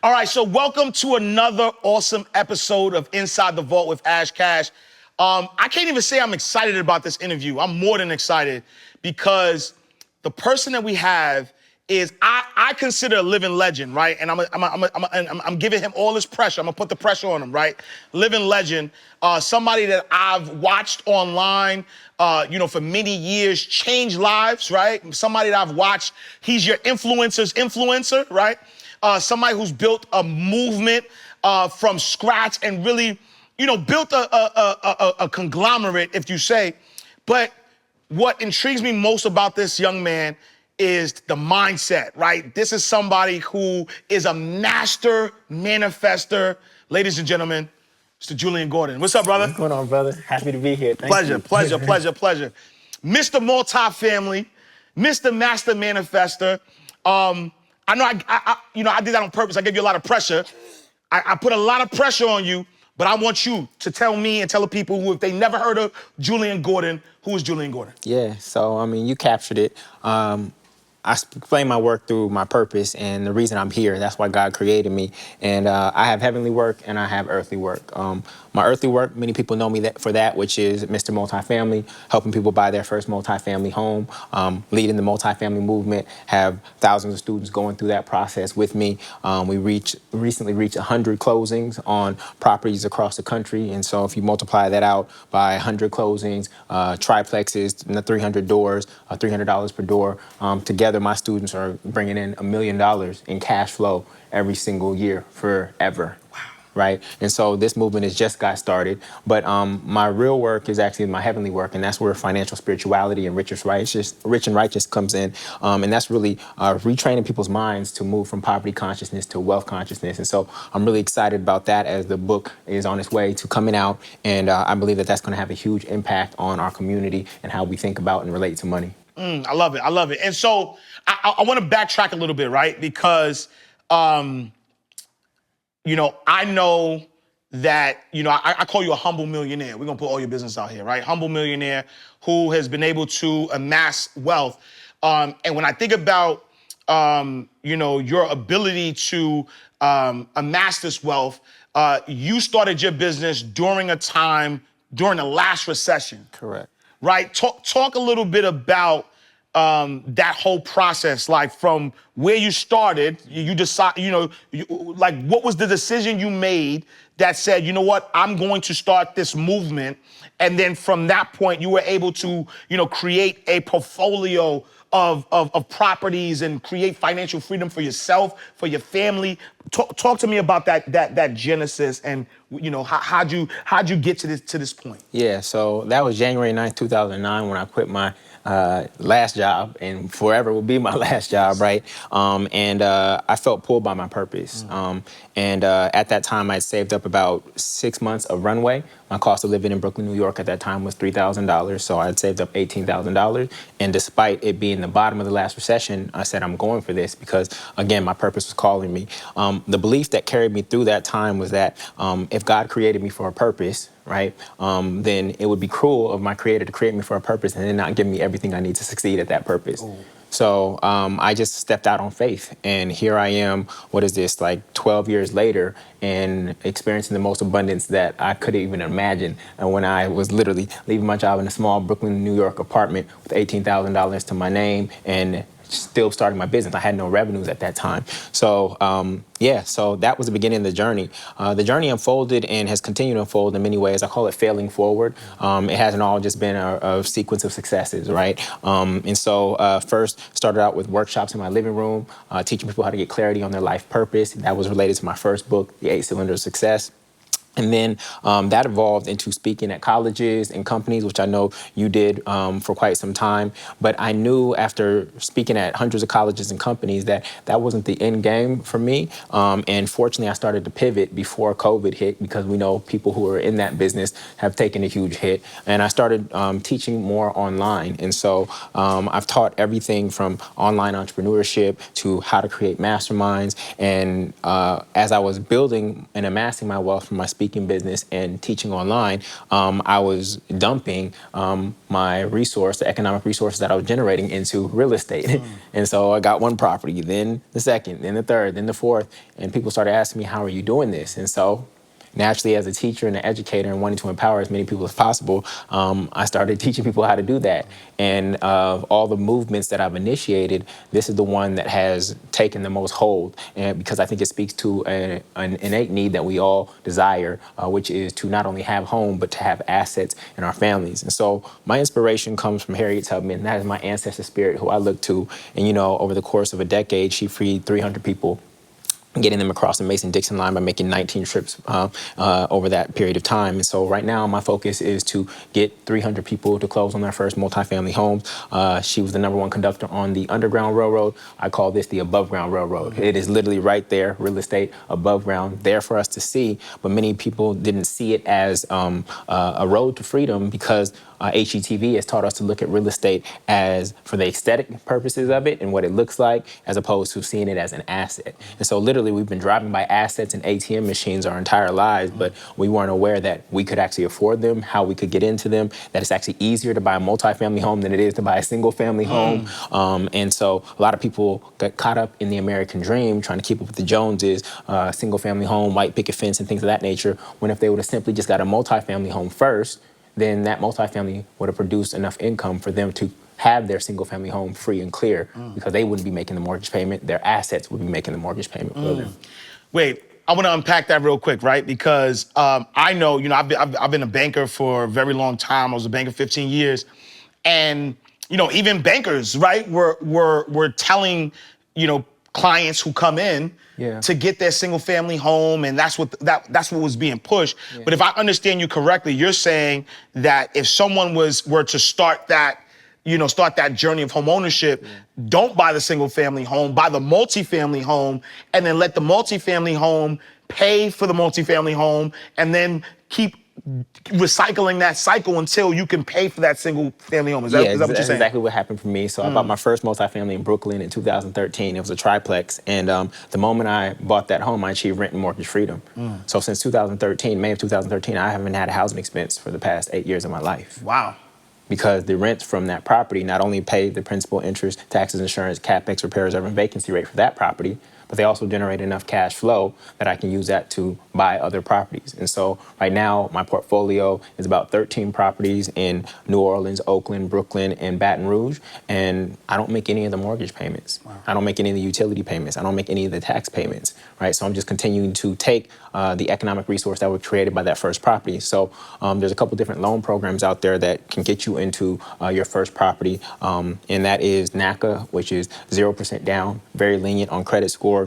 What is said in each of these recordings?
All right, so welcome to another awesome episode of Inside the Vault with Ash Cash. I can't even say I'm excited about this interview. I'm more than excited because the person that we have is I consider a living legend, right? And I'm giving him all this pressure. I'm gonna put the pressure on him, right? Living legend, somebody that I've watched online, for many years, change lives, right? Somebody that I've watched. He's your influencer's influencer, right? Somebody who's built a movement from scratch and really, built a conglomerate, if you say. But what intrigues me most about this young man is the mindset, right? This is somebody who is a master manifester. Ladies and gentlemen, Mr. Jullien Gordon. What's up, brother? What's going on, brother? Happy to be here. Thank Pleasure, you. pleasure, pleasure, pleasure. Mr. Multifamily, Mr. Master Manifester. I know I did that on purpose. I gave you a lot of pressure. I put a lot of pressure on you, but I want you to tell me and tell the people who, if they never heard of Jullien Gordon, who is Jullien Gordon? Yeah, so, I mean, you captured it. I explain my work through my purpose and the reason I'm here. That's why God created me. And I have heavenly work and I have earthly work. My earthly work, many people know me for that, which is Mr. Multifamily, helping people buy their first multifamily home, leading the multifamily movement, have thousands of students going through that process with me. We recently reached 100 closings on properties across the country. And so if you multiply that out by 100 closings, triplexes, 300 doors, $300 per door, together my students are bringing in $1 million in cash flow every single year forever. Wow. Right? And so this movement has just got started. But my real work is actually my heavenly work, and that's where financial spirituality and rich and righteous comes in. And that's really retraining people's minds to move from poverty consciousness to wealth consciousness. And so I'm really excited about that as the book is on its way to coming out. And I believe that that's going to have a huge impact on our community and how we think about and relate to money. I love it. I love it. And so I want to backtrack a little bit, right? Because, I know that, I call you a humble millionaire. We're going to put all your business out here, right? Humble millionaire who has been able to amass wealth. And when I think about, your ability to amass this wealth, you started your business during the last recession. Correct. Right? Talk a little bit about that whole process, like from where you started, you decide, what was the decision you made that said, you know what, I'm going to start this movement. And then from that point, you were able to, create a portfolio of properties and create financial freedom for yourself, for your family. Talk to me about that genesis and, how'd you get to this point? Yeah, so that was January 9th, 2009 when I quit my last job, and forever will be my last job, right? And I felt pulled by my purpose. And at that time, I had saved up about 6 months of runway. My cost of living in Brooklyn, New York at that time was $3,000, so I had saved up $18,000. And despite it being the bottom of the last recession, I said, I'm going for this because, again, my purpose was calling me. The belief that carried me through that time was that if God created me for a purpose, right, then it would be cruel of my creator to create me for a purpose and then not give me everything I need to succeed at that purpose. Ooh. So I just stepped out on faith, and here I am, 12 years later, and experiencing the most abundance that I could even imagine. And when I was literally leaving my job in a small Brooklyn, New York apartment with $18,000 to my name and still starting my business. I had no revenues at that time. So so that was the beginning of the journey. The journey unfolded and has continued to unfold in many ways. I call it failing forward. It hasn't all just been a sequence of successes, right? And so first started out with workshops in my living room, teaching people how to get clarity on their life purpose. That was related to my first book, The 8 Cylinders of Success. And then that evolved into speaking at colleges and companies, which I know you did for quite some time. But I knew after speaking at hundreds of colleges and companies that that wasn't the end game for me. And fortunately, I started to pivot before COVID hit because we know people who are in that business have taken a huge hit. And I started teaching more online. And so I've taught everything from online entrepreneurship to how to create masterminds. And as I was building and amassing my wealth from my speaking business and teaching online, I was dumping my resource, the economic resources that I was generating into real estate. And so I got one property, then the second, then the third, then the fourth, and people started asking me, how are you doing this? And so naturally, as a teacher and an educator and wanting to empower as many people as possible, I started teaching people how to do that. And of all the movements that I've initiated, this is the one that has taken the most hold, and because I think it speaks to an innate need that we all desire, which is to not only have home, but to have assets in our families. And so my inspiration comes from Harriet Tubman. That is my ancestor spirit who I look to. And, you know, over the course of a decade, she freed 300 people, getting them across the Mason-Dixon line by making 19 trips over that period of time. And so right now, my focus is to get 300 people to close on their first multifamily homes. She was the #1 conductor on the Underground Railroad. I call this the above ground railroad. It is literally right there, real estate above ground, there for us to see. But many people didn't see it as a road to freedom, because HETV has taught us to look at real estate as for the aesthetic purposes of it and what it looks like, as opposed to seeing it as an asset. And so literally we've been driving by assets and ATM machines our entire lives, but we weren't aware that we could actually afford them, how we could get into them, that it's actually easier to buy a multifamily home than it is to buy a single family home. And so a lot of people got caught up in the American dream, trying to keep up with the Joneses, single family home, white picket fence and things of that nature, when if they would have simply just got a multifamily home first, then that multifamily would have produced enough income for them to have their single family home free and clear, because they wouldn't be making the mortgage payment. Their assets would be making the mortgage payment for them. Wait, I want to unpack that real quick, right? Because I know, you know, I've been a banker for a very long time. I was a banker 15 years. And, you know, even bankers, right, were telling, you know, clients who come in to get their single family home, and that's what was being pushed. But if I understand you correctly, you're saying that if someone were to start that journey of home ownership, don't buy the single family home, buy the multifamily home, and then let the multifamily home pay for the multifamily home, and then keep recycling that cycle until you can pay for that single family home. Is that what you're saying? That's exactly what happened for me. So I bought my first multifamily in Brooklyn in 2013. It was a triplex. And the moment I bought that home, I achieved rent and mortgage freedom. So since 2013, May of 2013, I haven't had a housing expense for the past 8 years of my life. Wow. Because the rents from that property not only pay the principal, interest, taxes, insurance, CapEx, repair, reserve, and vacancy rate for that property, but they also generate enough cash flow that I can use that to buy other properties. And so right now, my portfolio is about 13 properties in New Orleans, Oakland, Brooklyn, and Baton Rouge. And I don't make any of the mortgage payments. I don't make any of the utility payments. I don't make any of the tax payments, right? So I'm just continuing to take the economic resource that was created by that first property. So there's a couple different loan programs out there that can get you into your first property. And that is NACA, which is 0% down, very lenient on credit score.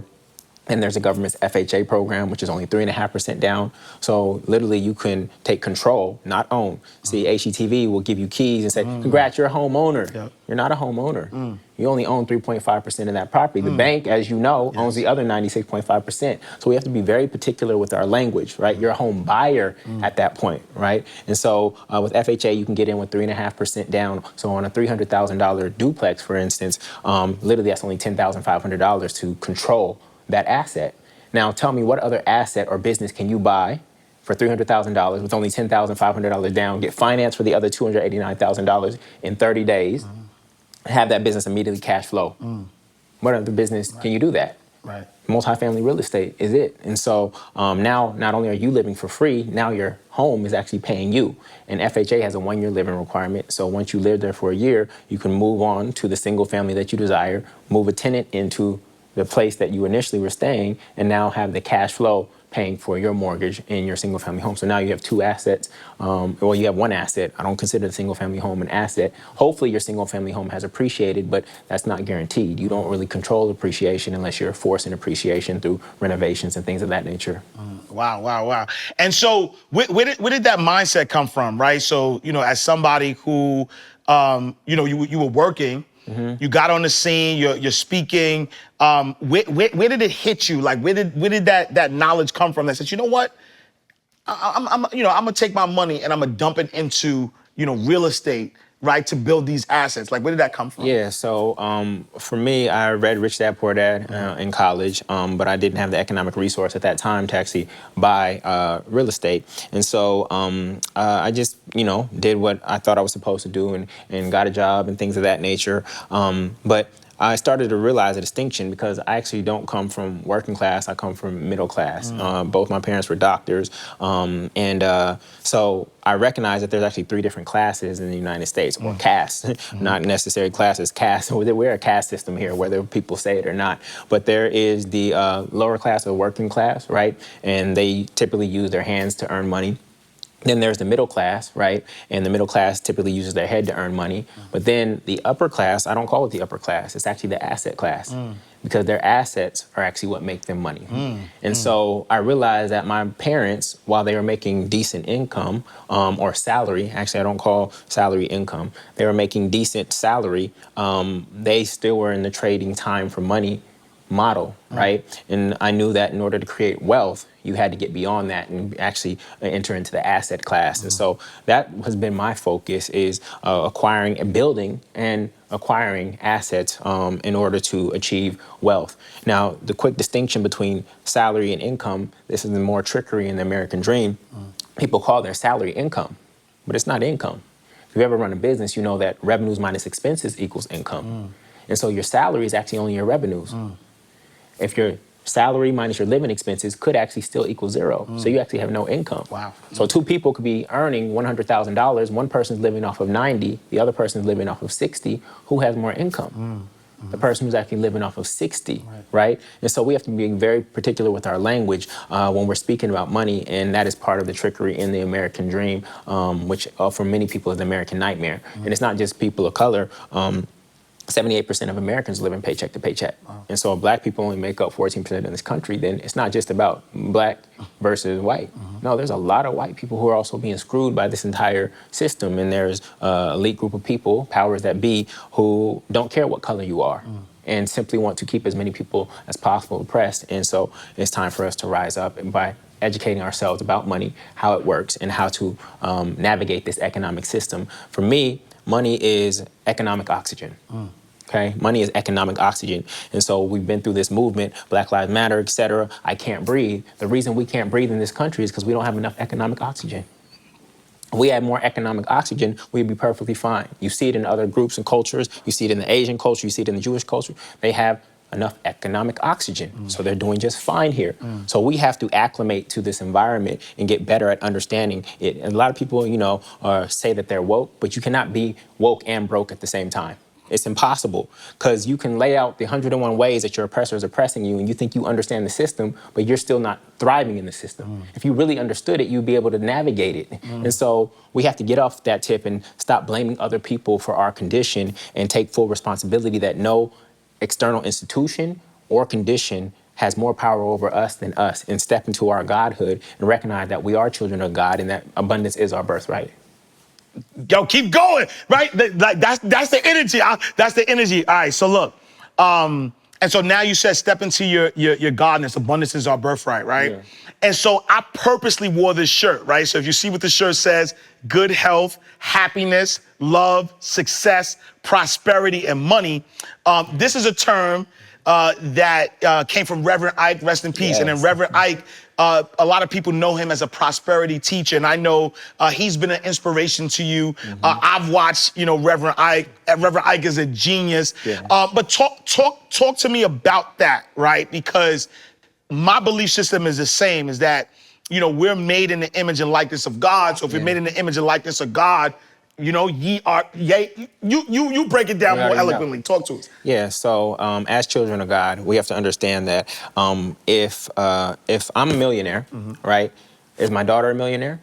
And there's a government's FHA program, which is only 3.5% down. So literally you can take control, not own. See, HETV will give you keys and say, congrats, you're a homeowner. You're not a homeowner. You only own 3.5% of that property. The bank, as you know, owns the other 96.5%. So we have to be very particular with our language, right? You're a home buyer at that point, right? And so with FHA, you can get in with 3.5% down. So on a $300,000 duplex, for instance, literally that's only $10,500 to control that asset. Now tell me, what other asset or business can you buy for $300,000 with only $10,500 down, get financed for the other $289,000 in 30 days, have that business immediately cash flow? What other business can you do that? Right. Multifamily real estate is it. And so now not only are you living for free, now your home is actually paying you. And FHA has a 1-year living requirement. So once you live there for a year, you can move on to the single family that you desire, move a tenant into the place that you initially were staying, and now have the cash flow paying for your mortgage in your single family home. So now you have 2 assets. Well, you have 1 asset. I don't consider the single family home an asset. Hopefully your single family home has appreciated, but that's not guaranteed. You don't really control appreciation unless you're forcing appreciation through renovations and things of that nature. Wow. And so where did that mindset come from, right? So, you know, as somebody who, you know, you were working, you got on the scene, you're speaking. Where did it hit you? Like, where did that knowledge come from that said, you know what? I'm gonna take my money and I'm gonna dump it into, you know, real estate, right, to build these assets? Like, where did that come from? Yeah, so for me, I read Rich Dad Poor Dad in college, but I didn't have the economic resource at that time to actually buy real estate. And so I just, did what I thought I was supposed to do and got a job and things of that nature. But I started to realize a distinction because I actually don't come from working class. I come from middle class. Both my parents were doctors. So I recognize that there's actually 3 different classes in the United States, or castes, not necessarily classes, castes. We're a caste system here, whether people say it or not. But there is the lower class or working class, right? And they typically use their hands to earn money. Then there's the middle class, right? And the middle class typically uses their head to earn money. But then the upper class, I don't call it the upper class, it's actually the asset class. Because their assets are actually what make them money. And so I realized that my parents, while they were making decent income or salary, actually I don't call salary income, they were making decent salary, they still were in the trading time for money model, right? And I knew that in order to create wealth, you had to get beyond that and actually enter into the asset class. And so that has been my focus, is acquiring and building and acquiring assets in order to achieve wealth. Now, the quick distinction between salary and income, this is the more trickery in the American dream. People call their salary income, but it's not income. If you ever run a business, you know that revenues minus expenses equals income. And so your salary is actually only your revenues. If your salary minus your living expenses could actually still equal 0. So you actually have no income. Wow. So 2 people could be earning $100,000. One person's living off of 90, the other person's living off of 60. Who has more income? The person who's actually living off of 60, right? And so we have to be very particular with our language when we're speaking about money, and that is part of the trickery in the American dream, which for many people is the American nightmare. And it's not just people of color. 78% of Americans live in paycheck to paycheck. And so if black people only make up 14% in this country, then it's not just about black versus white. No, there's a lot of white people who are also being screwed by this entire system. And there's an elite group of people, powers that be, who don't care what color you are and simply want to keep as many people as possible oppressed. And so it's time for us to rise up by educating ourselves about money, how it works, and how to navigate this economic system. For me, money is economic oxygen. Okay, money is economic oxygen. And so we've been through this movement, Black Lives Matter, et cetera. I can't breathe. The reason we can't breathe in this country is because we don't have enough economic oxygen. If we had more economic oxygen, we'd be perfectly fine. You see it in other groups and cultures. You see it in the Asian culture. You see it in the Jewish culture. They have enough economic oxygen. So they're doing just fine here. So we have to acclimate to this environment and get better at understanding it. And a lot of people, say that they're woke, but you cannot be woke and broke at the same time. It's impossible, because you can lay out the 101 ways that your oppressor is oppressing you and you think you understand the system, but you're still not thriving in the system. If you really understood it, you'd be able to navigate it. And so we have to get off that tip and stop blaming other people for our condition and take full responsibility that no external institution or condition has more power over us than us, and step into our godhood and recognize that we are children of God and that abundance is our birthright. Yo, keep going, right? That's the energy. That's the energy. All right, so look. And so now you said step into your godness. Abundance is our birthright, right? Yeah. And so I purposely wore this shirt, right? So if you see what the shirt says, good health, happiness, love, success, prosperity, and money. This is a term that came from Reverend Ike, rest in peace. Yes. And then Reverend Ike, a lot of people know him as a prosperity teacher, and I know he's been an inspiration to you. I've watched, Reverend Ike. Reverend Ike is a genius. Yeah. But talk to me about that, right? Because my belief system is the same, is that, we're made in the image and likeness of God. So if we're made in the image and likeness of God, you break it down more eloquently. Talk to us. Yeah, so as children of God, we have to understand that if I'm a millionaire, right, is my daughter a millionaire?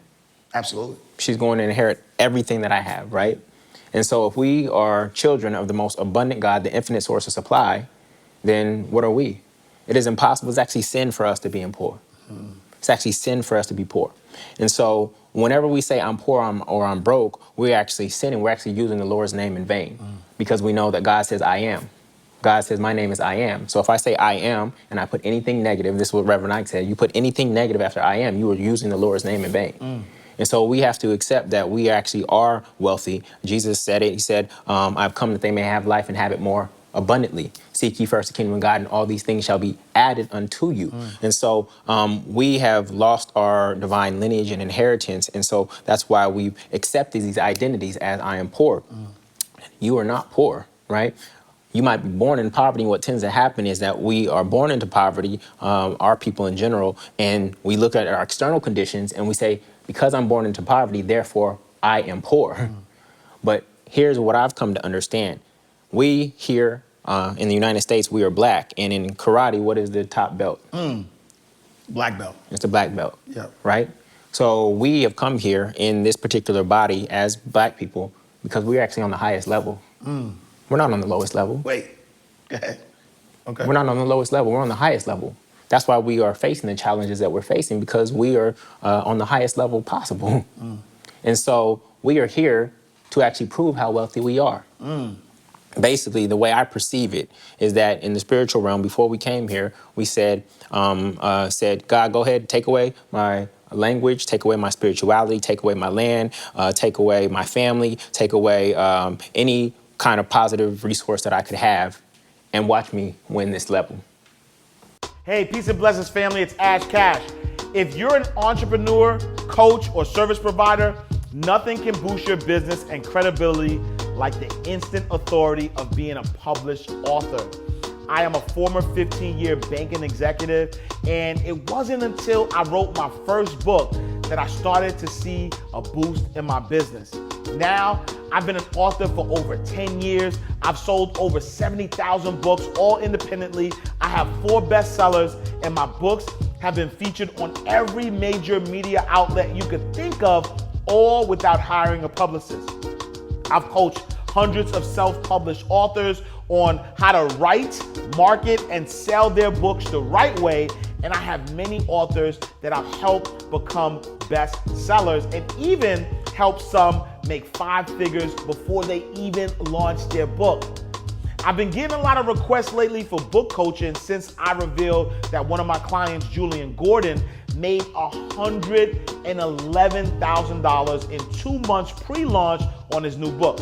Absolutely. She's going to inherit everything that I have, right? And so if we are children of the most abundant God, the infinite source of supply, then what are we? It is impossible. It's actually sin for us to be poor. It's actually sin for us to be poor. And so whenever we say I'm poor or I'm broke, we're actually sinning. We're actually using the Lord's name in vain because we know that God says I am. God says my name is I am. So if I say I am and I put anything negative, this is what Reverend Ike said, you put anything negative after I am, you are using the Lord's name in vain. And so we have to accept that we actually are wealthy. Jesus said it. He said, I've come that they may have life and have it more abundantly. Seek ye first the kingdom of God, and all these things shall be added unto you. And so we have lost our divine lineage and inheritance. And so that's why we've accepted these identities as I am poor. You are not poor, right? You might be born in poverty. What tends to happen is that we are born into poverty, our people in general, and we look at our external conditions and we say, because I'm born into poverty, therefore I am poor. But here's what I've come to understand. We here in the United States, we are black. And in karate, what is the top belt? Black belt. It's the black belt, Yep. right? So we have come here in this particular body as black people because we're actually on the highest level. We're not on the lowest level. Wait. Go ahead. Okay. We're not on the lowest level. We're on the highest level. That's why we are facing the challenges that we're facing, because we are on the highest level possible. And so we are here to actually prove how wealthy we are. Basically, the way I perceive it is that in the spiritual realm, before we came here, we said, God, go ahead, take away my language, take away my spirituality, take away my land, take away my family, take away any kind of positive resource that I could have, and watch me win this level. Hey, peace and blessings, family. It's Ash Cash. If you're an entrepreneur, coach, or service provider, nothing can boost your business and credibility like the instant authority of being a published author. I am a former 15-year banking executive, and it wasn't until I wrote my first book that I started to see a boost in my business. Now, I've been an author for over 10 years. I've sold over 70,000 books, all independently. I have 4 bestsellers, and my books have been featured on every major media outlet you could think of, all without hiring a publicist. I've coached hundreds of self-published authors on how to write, market, and sell their books the right way. And I have many authors that I've helped become bestsellers, and even helped some make 5 figures before they even launch their book. I've been getting a lot of requests lately for book coaching since I revealed that one of my clients, Jullien Gordon, made $111,000 in 2 months pre-launch on his new book.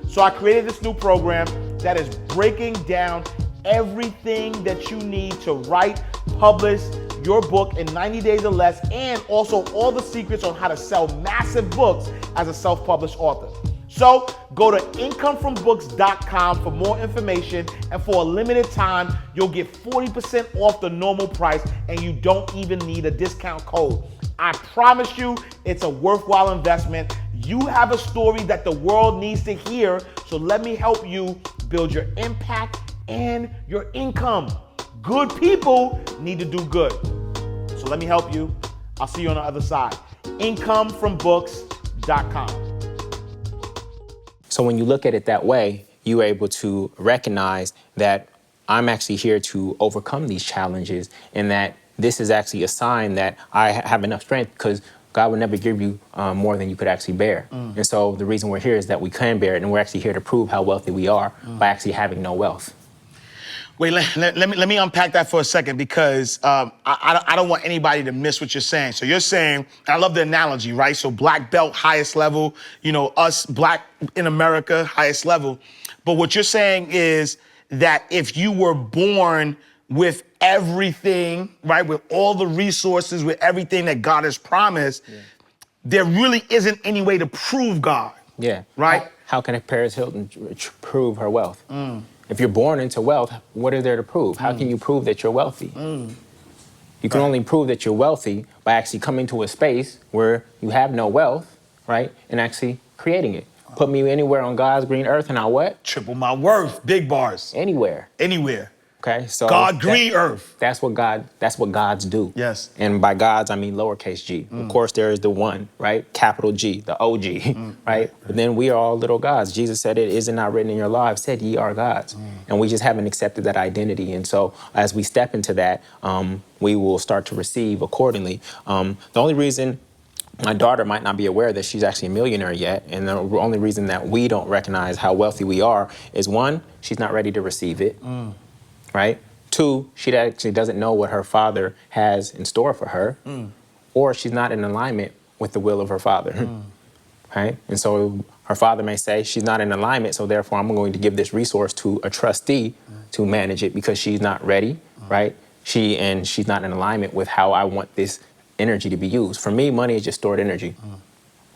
So I created this new program that is breaking down everything that you need to write, publish your book in 90 days or less, and also all the secrets on how to sell massive books as a self-published author. So go to incomefrombooks.com for more information, and for a limited time, you'll get 40% off the normal price, and you don't even need a discount code. I promise you, it's a worthwhile investment. You have a story that the world needs to hear, so let me help you build your impact and your income. Good people need to do good. So let me help you. I'll see you on the other side. Incomefrombooks.com. So when you look at it that way, you're able to recognize that I'm actually here to overcome these challenges, and that this is actually a sign that I have enough strength, because God would never give you more than you could actually bear. And so the reason we're here is that we can bear it, and we're actually here to prove how wealthy we are by actually having no wealth. Wait, let me unpack that for a second, because I don't want anybody to miss what you're saying. So you're saying, and I love the analogy, right? So black belt, highest level, you know, us black in America, highest level. But what you're saying is that if you were born with everything, right, with all the resources, with everything that God has promised, there really isn't any way to prove God. Yeah. Right? How can a Paris Hilton prove her wealth? If you're born into wealth, what is there to prove? How can you prove that you're wealthy? You can only prove that you're wealthy by actually coming to a space where you have no wealth, right, and actually creating it. Put me anywhere on God's green earth and I'll what? Triple my worth, big bars. Anywhere. Anywhere. Okay, so God, green earth. That's what gods do. Yes. And by gods, I mean lowercase g. Of course, there is the one, right? Capital G, the OG, right? But then we are all little gods. Jesus said, "It is it not written in your law? I've said ye are gods." And we just haven't accepted that identity. And so as we step into that, we will start to receive accordingly. The only reason my daughter might not be aware that she's actually a millionaire yet, and the only reason that we don't recognize how wealthy we are is, 1, she's not ready to receive it. Right? 2, she actually doesn't know what her father has in store for her, or she's not in alignment with the will of her father, right? And so her father may say, she's not in alignment, so therefore I'm going to give this resource to a trustee to manage it because she's not ready, right? She's not in alignment with how I want this energy to be used. For me, money is just stored energy.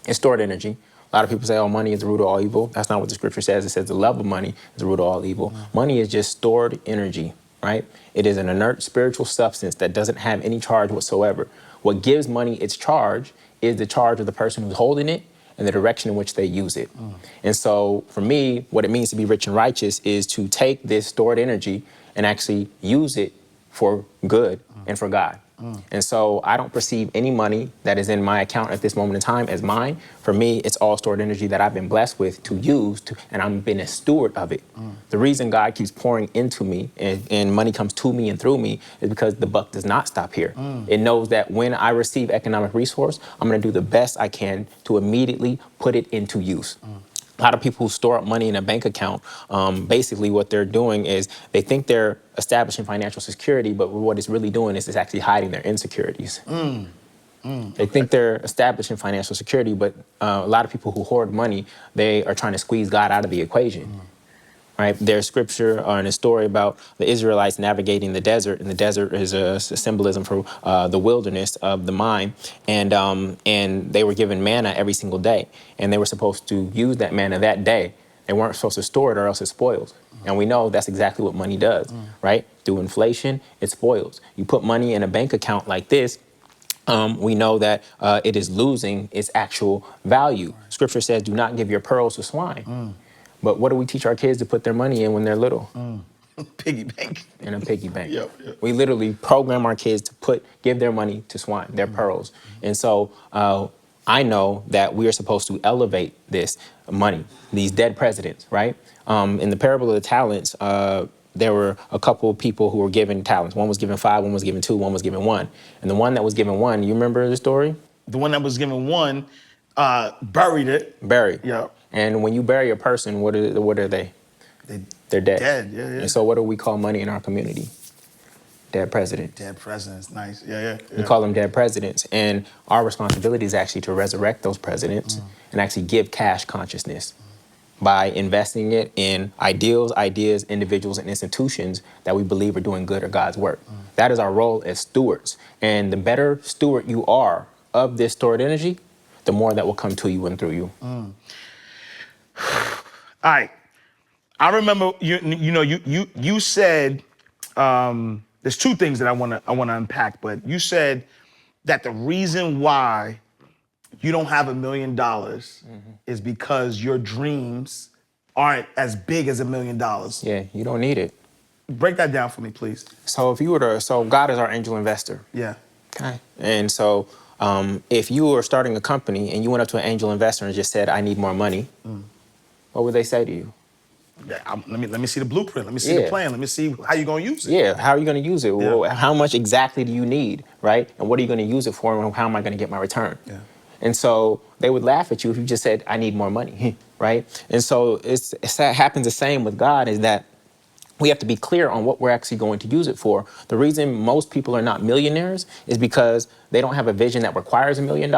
It's stored energy. A lot of people say, oh, money is the root of all evil. That's not what the scripture says. It says the love of money is the root of all evil. Money is just stored energy, right? It is an inert spiritual substance that doesn't have any charge whatsoever. What gives money its charge is the charge of the person who's holding it and the direction in which they use it. And so for me, what it means to be rich and righteous is to take this stored energy and actually use it for good and for God. And so I don't perceive any money that is in my account at this moment in time as mine. For me, it's all stored energy that I've been blessed with to use, and I've been a steward of it. The reason God keeps pouring into me and money comes to me and through me is because the buck does not stop here. It knows that when I receive economic resource, I'm going to do the best I can to immediately put it into use. A lot of people who store up money in a bank account, basically what they're doing is they think they're establishing financial security, but what it's really doing is it's actually hiding their insecurities. They think they're establishing financial security, but a lot of people who hoard money, they are trying to squeeze God out of the equation. Right? There's scripture and a story about the Israelites navigating the desert, and the desert is a symbolism for the wilderness of the mind. And they were given manna every single day, and they were supposed to use that manna that day. They weren't supposed to store it or else it spoils. And we know that's exactly what money does, right? Through inflation, it spoils. You put money in a bank account like this, we know that it is losing its actual value. Scripture says, do not give your pearls to swine. But what do we teach our kids to put their money in when they're little? Piggy bank. In a piggy bank. Yep. We literally program our kids to give their money to swine, their pearls. And so I know that we are supposed to elevate this money, these dead presidents, right? In the parable of the talents, there were a couple of people who were given talents. One was given 5, one was given 2, one was given 1. And the one that was given 1, you remember the story? The one that was given 1 buried it. Buried. Yeah. And when you bury a person, what are they? They're dead. Dead, yeah. And so what do we call money in our community? Dead presidents. Dead presidents, nice. Yeah. We call them dead presidents. And our responsibility is actually to resurrect those presidents and actually give cash consciousness by investing it in ideals, ideas, individuals, and institutions that we believe are doing good or God's work. That is our role as stewards. And the better steward you are of this stored energy, the more that will come to you and through you. All right. I remember you said there's 2 things that I want to unpack, but you said that the reason why you don't have $1 million is because your dreams aren't as big as $1 million. Yeah, you don't need it. Break that down for me, please. So God is our angel investor. Yeah. Okay. And so if you were starting a company and you went up to an angel investor and just said, I need more money, what would they say to you? Yeah, let me see the blueprint. Let me see the plan. Let me see how you're going to use it. Yeah, how are you going to use it? Yeah. Well, how much exactly do you need, right? And what are you going to use it for, and how am I going to get my return? Yeah. And so they would laugh at you if you just said, I need more money, right? And so it happens the same with God, is that we have to be clear on what we're actually going to use it for. The reason most people are not millionaires is because they don't have a vision that requires $1 million,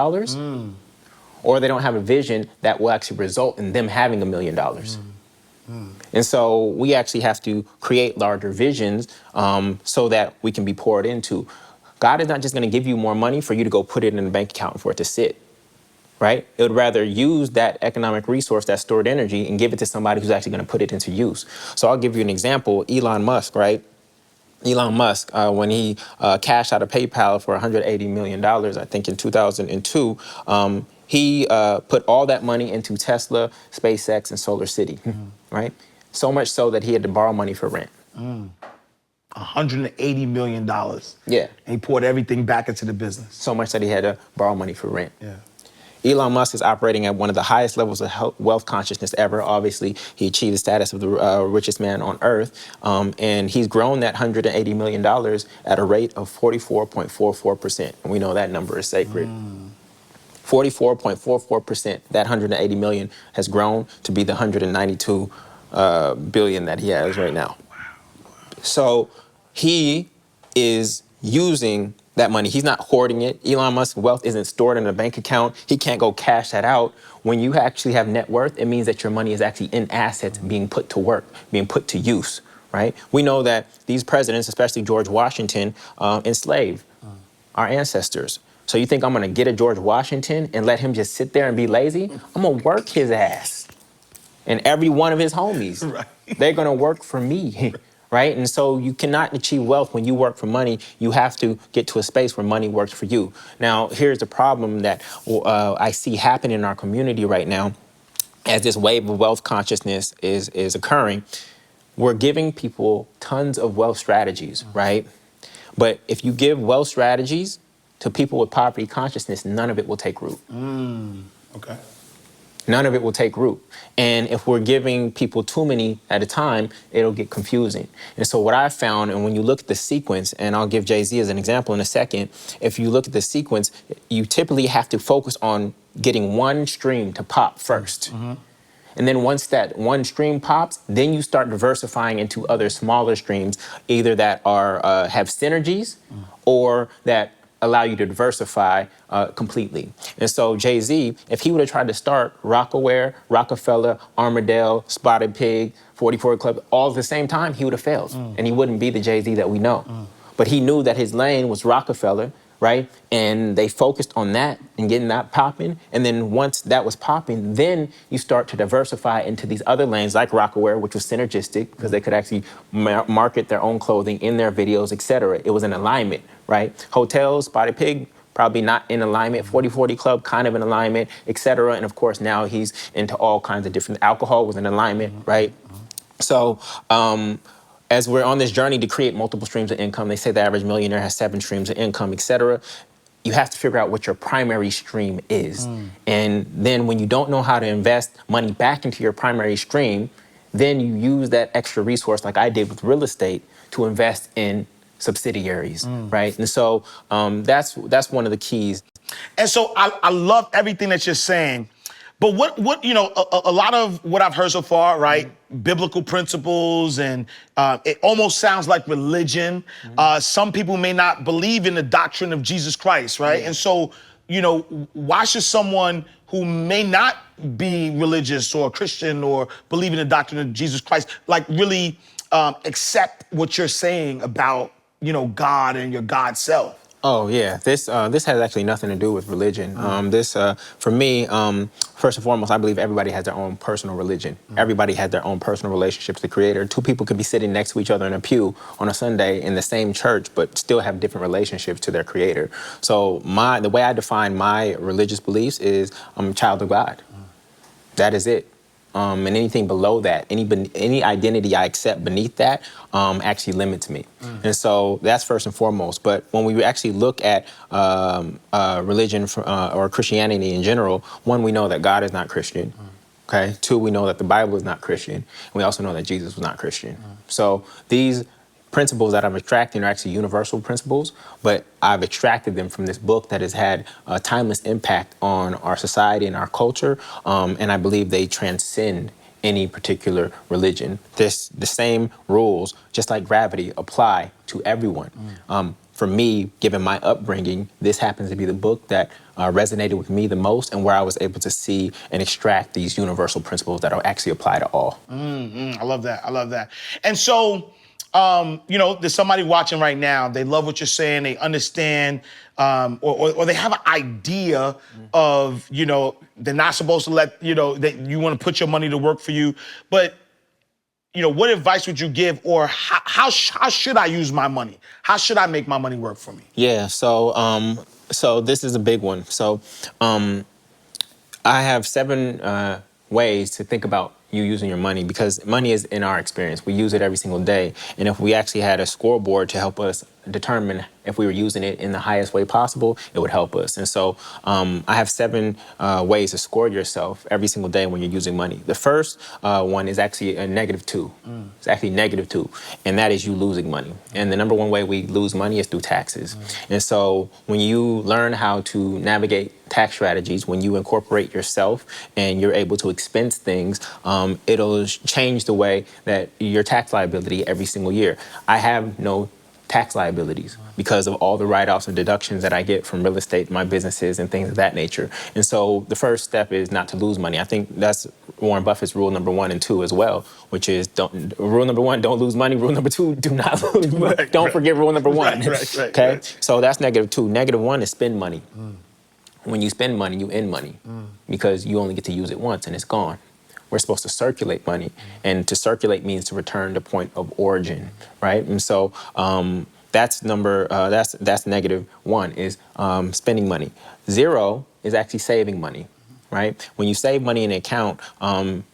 or they don't have a vision that will actually result in them having $1 million. And so we actually have to create larger visions so that we can be poured into. God is not just going to give you more money for you to go put it in a bank account for it to sit, right? It would rather use that economic resource, that stored energy, and give it to somebody who's actually going to put it into use. So I'll give you an example. Elon Musk, right? Elon Musk, when he cashed out of PayPal for $180 million, I think in 2002, he put all that money into Tesla, SpaceX, and Solar City, right? So much so that he had to borrow money for rent. $180 million. Yeah. And he poured everything back into the business. So much that he had to borrow money for rent. Yeah. Elon Musk is operating at one of the highest levels of wealth consciousness ever. Obviously, he achieved the status of the richest man on earth. And he's grown that $180 million at a rate of 44.44%. And we know that number is sacred. 44.44%, that 180 million has grown to be the 192 billion that he has right now. So he is using that money. He's not hoarding it. Elon Musk's wealth isn't stored in a bank account. He can't go cash that out. When you actually have net worth, it means that your money is actually in assets being put to work, being put to use, right? We know that these presidents, especially George Washington, enslaved our ancestors. So you think I'm gonna get a George Washington and let him just sit there and be lazy? I'm gonna work his ass. And every one of his homies, Right. they're gonna work for me. Right? And so you cannot achieve wealth when you work for money. You have to get to a space where money works for you. Now, here's the problem that I see happen in our community right now as this wave of wealth consciousness is occurring. We're giving people tons of wealth strategies, right? But if you give wealth strategies to people with poverty consciousness, none of it will take root. Okay. None of it will take root. And if we're giving people too many at a time, it'll get confusing. And so what I found, and when you look at the sequence, and I'll give Jay-Z as an example in a second, if you look at the sequence, you typically have to focus on getting one stream to pop first. And then once that one stream pops, then you start diversifying into other smaller streams, either that are have synergies or that allow you to diversify completely. And so Jay-Z, if he would have tried to start Rockaware, Rockefeller, Armadale, Spotted Pig, 44 Club, all at the same time, he would have failed. And he wouldn't be the Jay-Z that we know. But he knew that his lane was Rockefeller, right? And they focused on that and getting that popping. And then once that was popping, then you start to diversify into these other lanes like Rockaware, which was synergistic because they could actually market their own clothing in their videos, et cetera. It was an alignment, right? Hotels, Spotted Pig, probably not in alignment. 40/40 Club, kind of in alignment, et cetera. And of course, now he's into all kinds of different, alcohol was in alignment, right? So, as we're on this journey to create multiple streams of income, they say the average millionaire has 7 streams of income, et cetera. You have to figure out what your primary stream is. And then when you don't know how to invest money back into your primary stream, then you use that extra resource like I did with real estate to invest in subsidiaries, right? And so that's one of the keys. And so I love everything that you're saying. But what you know, a lot of what I've heard so far, right? Biblical principles, and it almost sounds like religion. Some people may not believe in the doctrine of Jesus Christ, right? And so, you know, why should someone who may not be religious or Christian or believe in the doctrine of Jesus Christ, like really accept what you're saying about, you know, God and your God self? Oh yeah, this has actually nothing to do with religion. For me, first and foremost, I believe everybody has their own personal religion. Everybody has their own personal relationship to the Creator. 2 people could be sitting next to each other in a pew on a Sunday in the same church, but still have different relationships to their Creator. So the way I define my religious beliefs is I'm a child of God. That is it. And anything below that, any identity I accept beneath that, actually limits me. And so that's first and foremost. But when we actually look at religion or Christianity in general, one, we know that God is not Christian. Okay. 2, we know that the Bible is not Christian. And we also know that Jesus was not Christian. So these principles that I'm extracting are actually universal principles, but I've extracted them from this book that has had a timeless impact on our society and our culture, and I believe they transcend any particular religion. The same rules, just like gravity, apply to everyone. For me, given my upbringing, this happens to be the book that resonated with me the most, and where I was able to see and extract these universal principles that actually apply to all. I love that. I love that. And so, you know, there's somebody watching right now. They love what you're saying. They understand, or they have an idea of, you know, they're not supposed to let, you know, that you want to put your money to work for you. But, you know, what advice would you give, or how should I use my money? How should I make my money work for me? Yeah. So this is a big one. So I have 7 ways to think about you using your money, because money is in our experience. We use it every single day. And if we actually had a scoreboard to help us determine if we were using it in the highest way possible, it would help us. And so I have 7 ways to score yourself every single day when you're using money. The first one is actually a -2. It's actually -2. And that is you losing money. And the number 1 way we lose money is through taxes. And so when you learn how to navigate tax strategies, when you incorporate yourself and you're able to expense things, it'll change the way that your tax liability every single year. I have no tax liabilities because of all the write-offs and deductions that I get from real estate, my businesses, and things of that nature. And so the first step is not to lose money. I think that's Warren Buffett's rule number 1 and 2 as well, which is rule number 1, don't lose money. Rule number 2, do not lose money. Right, Don't right. forget rule number 1. Right, Okay? right. So that's negative 2. Negative 1 is spend money. When you spend money, you end money because you only get to use it once and it's gone. We're supposed to circulate money, and to circulate means to return to point of origin, right? And so that's negative 1 is spending money. 0 is actually saving money, right? When you save money in an account,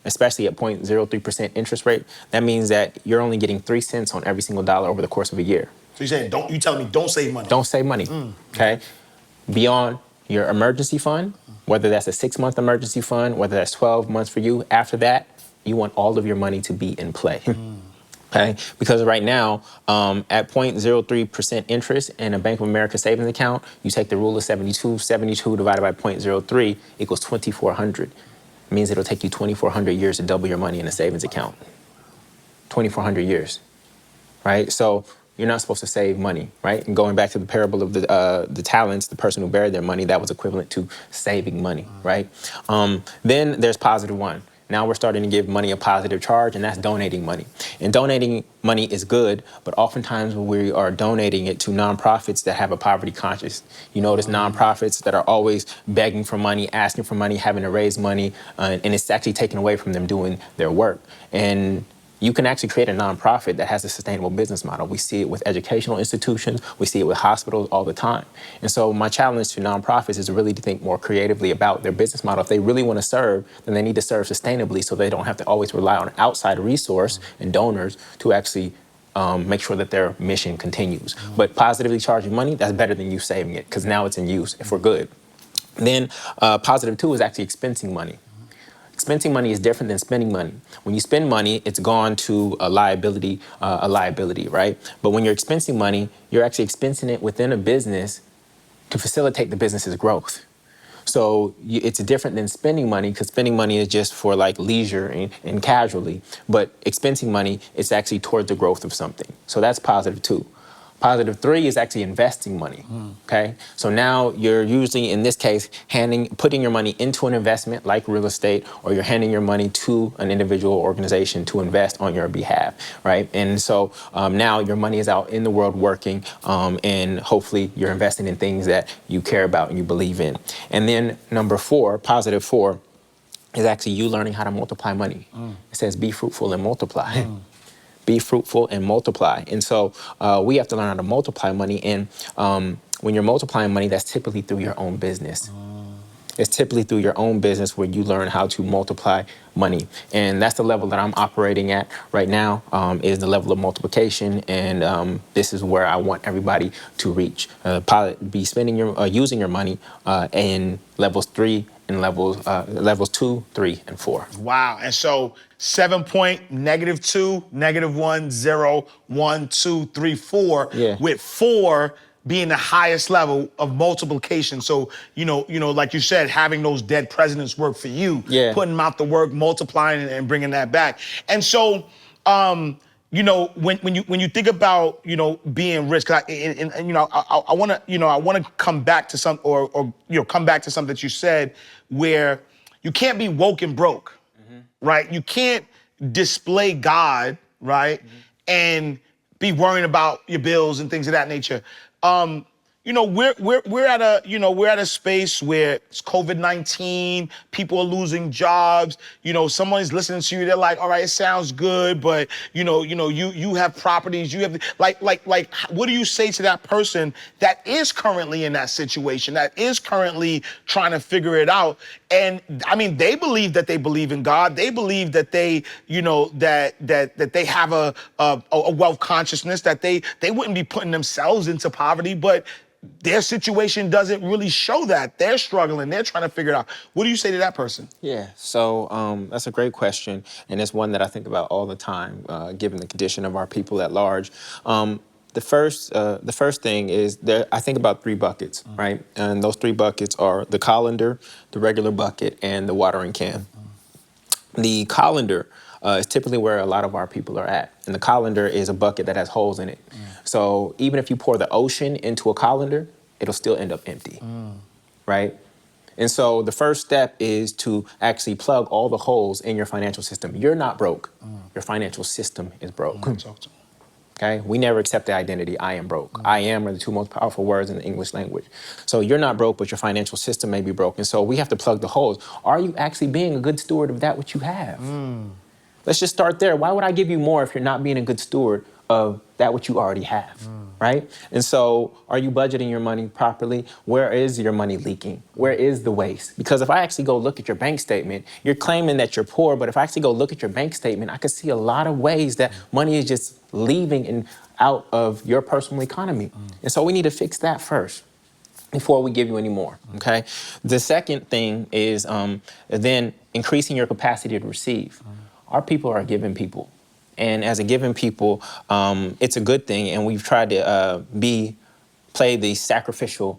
especially at 0.03% interest rate, that means that you're only getting 3 cents on every single dollar over the course of a year. So you're saying, you telling me don't save money? Don't save money, okay? Beyond your emergency fund, whether that's a 6-month emergency fund, whether that's 12 months for you, after that, you want all of your money to be in play. Okay? Because right now, at 0.03% interest in a Bank of America savings account, you take the rule of 72, 72 divided by 0.03 equals 2,400. It means it'll take you 2,400 years to double your money in a savings account. 2,400 years, right? So you're not supposed to save money, right? And going back to the parable of the talents, the person who buried their money, that was equivalent to saving money, right? Then there's positive 1. Now we're starting to give money a positive charge, and that's donating money. And donating money is good, but oftentimes we are donating it to nonprofits that have a poverty conscious. You notice nonprofits that are always begging for money, asking for money, having to raise money, and it's actually taken away from them doing their work. And you can actually create a nonprofit that has a sustainable business model. We see it with educational institutions. We see it with hospitals all the time. And so my challenge to nonprofits is really to think more creatively about their business model. If they really want to serve, then they need to serve sustainably so they don't have to always rely on outside resource and donors to actually make sure that their mission continues. But positively charging money, that's better than you saving it because now it's in use if we're good. Then positive 2 is actually expensing money. Expensing money is different than spending money. When you spend money, it's gone to a liability, right? But when you're expensing money, you're actually expensing it within a business to facilitate the business's growth. So it's different than spending money because spending money is just for like leisure and casually. But expensing money is actually towards the growth of something. So that's positive 2. Positive 3 is actually investing money, okay? So now you're usually, in this case, putting your money into an investment like real estate, or you're handing your money to an individual organization to invest on your behalf, right? And so now your money is out in the world working, and hopefully you're investing in things that you care about and you believe in. And then number 4, positive 4, is actually you learning how to multiply money. It says be fruitful and multiply. Be fruitful and multiply. And so we have to learn how to multiply money. And when you're multiplying money, that's typically through your own business. It's typically through your own business where you learn how to multiply money. And that's the level that I'm operating at right now, is the level of multiplication. And this is where I want everybody to reach. Be spending using your money in levels 3 and levels 2, 3, and 4. Wow. And so 7 point, -2, -1, 0, 1, 2, 3, 4, Yeah. with 4 being the highest level of multiplication. So, like you said, having those dead presidents work for you, Yeah. putting them out to work, multiplying and bringing that back. And so, when you think about, being rich, 'cause I want to come back to some, or come back to something that you said, where you can't be woke and broke, right? You can't display God, right? And be worrying about your bills and things of that nature. We're at a space where it's COVID-19, people are losing jobs. Someone's listening to you, they're like, all right, it sounds good, but you have properties, you have like, what do you say to that person that is currently in that situation, that is currently trying to figure it out? And I mean, they believe that they believe in God. They believe that they, that they have a wealth consciousness, that they wouldn't be putting themselves into poverty, but their situation doesn't really show that. They're struggling. They're trying to figure it out. What do you say to that person? Yeah, so that's a great question, and it's one that I think about all the time, given the condition of our people at large. The first thing is that I think about 3 buckets, right? And those 3 buckets are the colander, the regular bucket, and the watering can. The colander is typically where a lot of our people are at. And the colander is a bucket that has holes in it. So even if you pour the ocean into a colander, it'll still end up empty, right? And so the first step is to actually plug all the holes in your financial system. You're not broke. Your financial system is broke. Talk to me. Okay? We never accept the identity, I am broke. I am are the two most powerful words in the English language. So you're not broke, but your financial system may be broken. So we have to plug the holes. Are you actually being a good steward of that which you have? Let's just start there. Why would I give you more if you're not being a good steward of that which you already have, right? And so are you budgeting your money properly? Where is your money leaking? Where is the waste? Because if I actually go look at your bank statement, you're claiming that you're poor, but if I actually go look at your bank statement, I can see a lot of ways that money is just leaving and out of your personal economy. And so we need to fix that first before we give you any more, okay? The second thing is then increasing your capacity to receive. Our people are giving people. And as a giving people, it's a good thing. And we've tried to play the sacrificial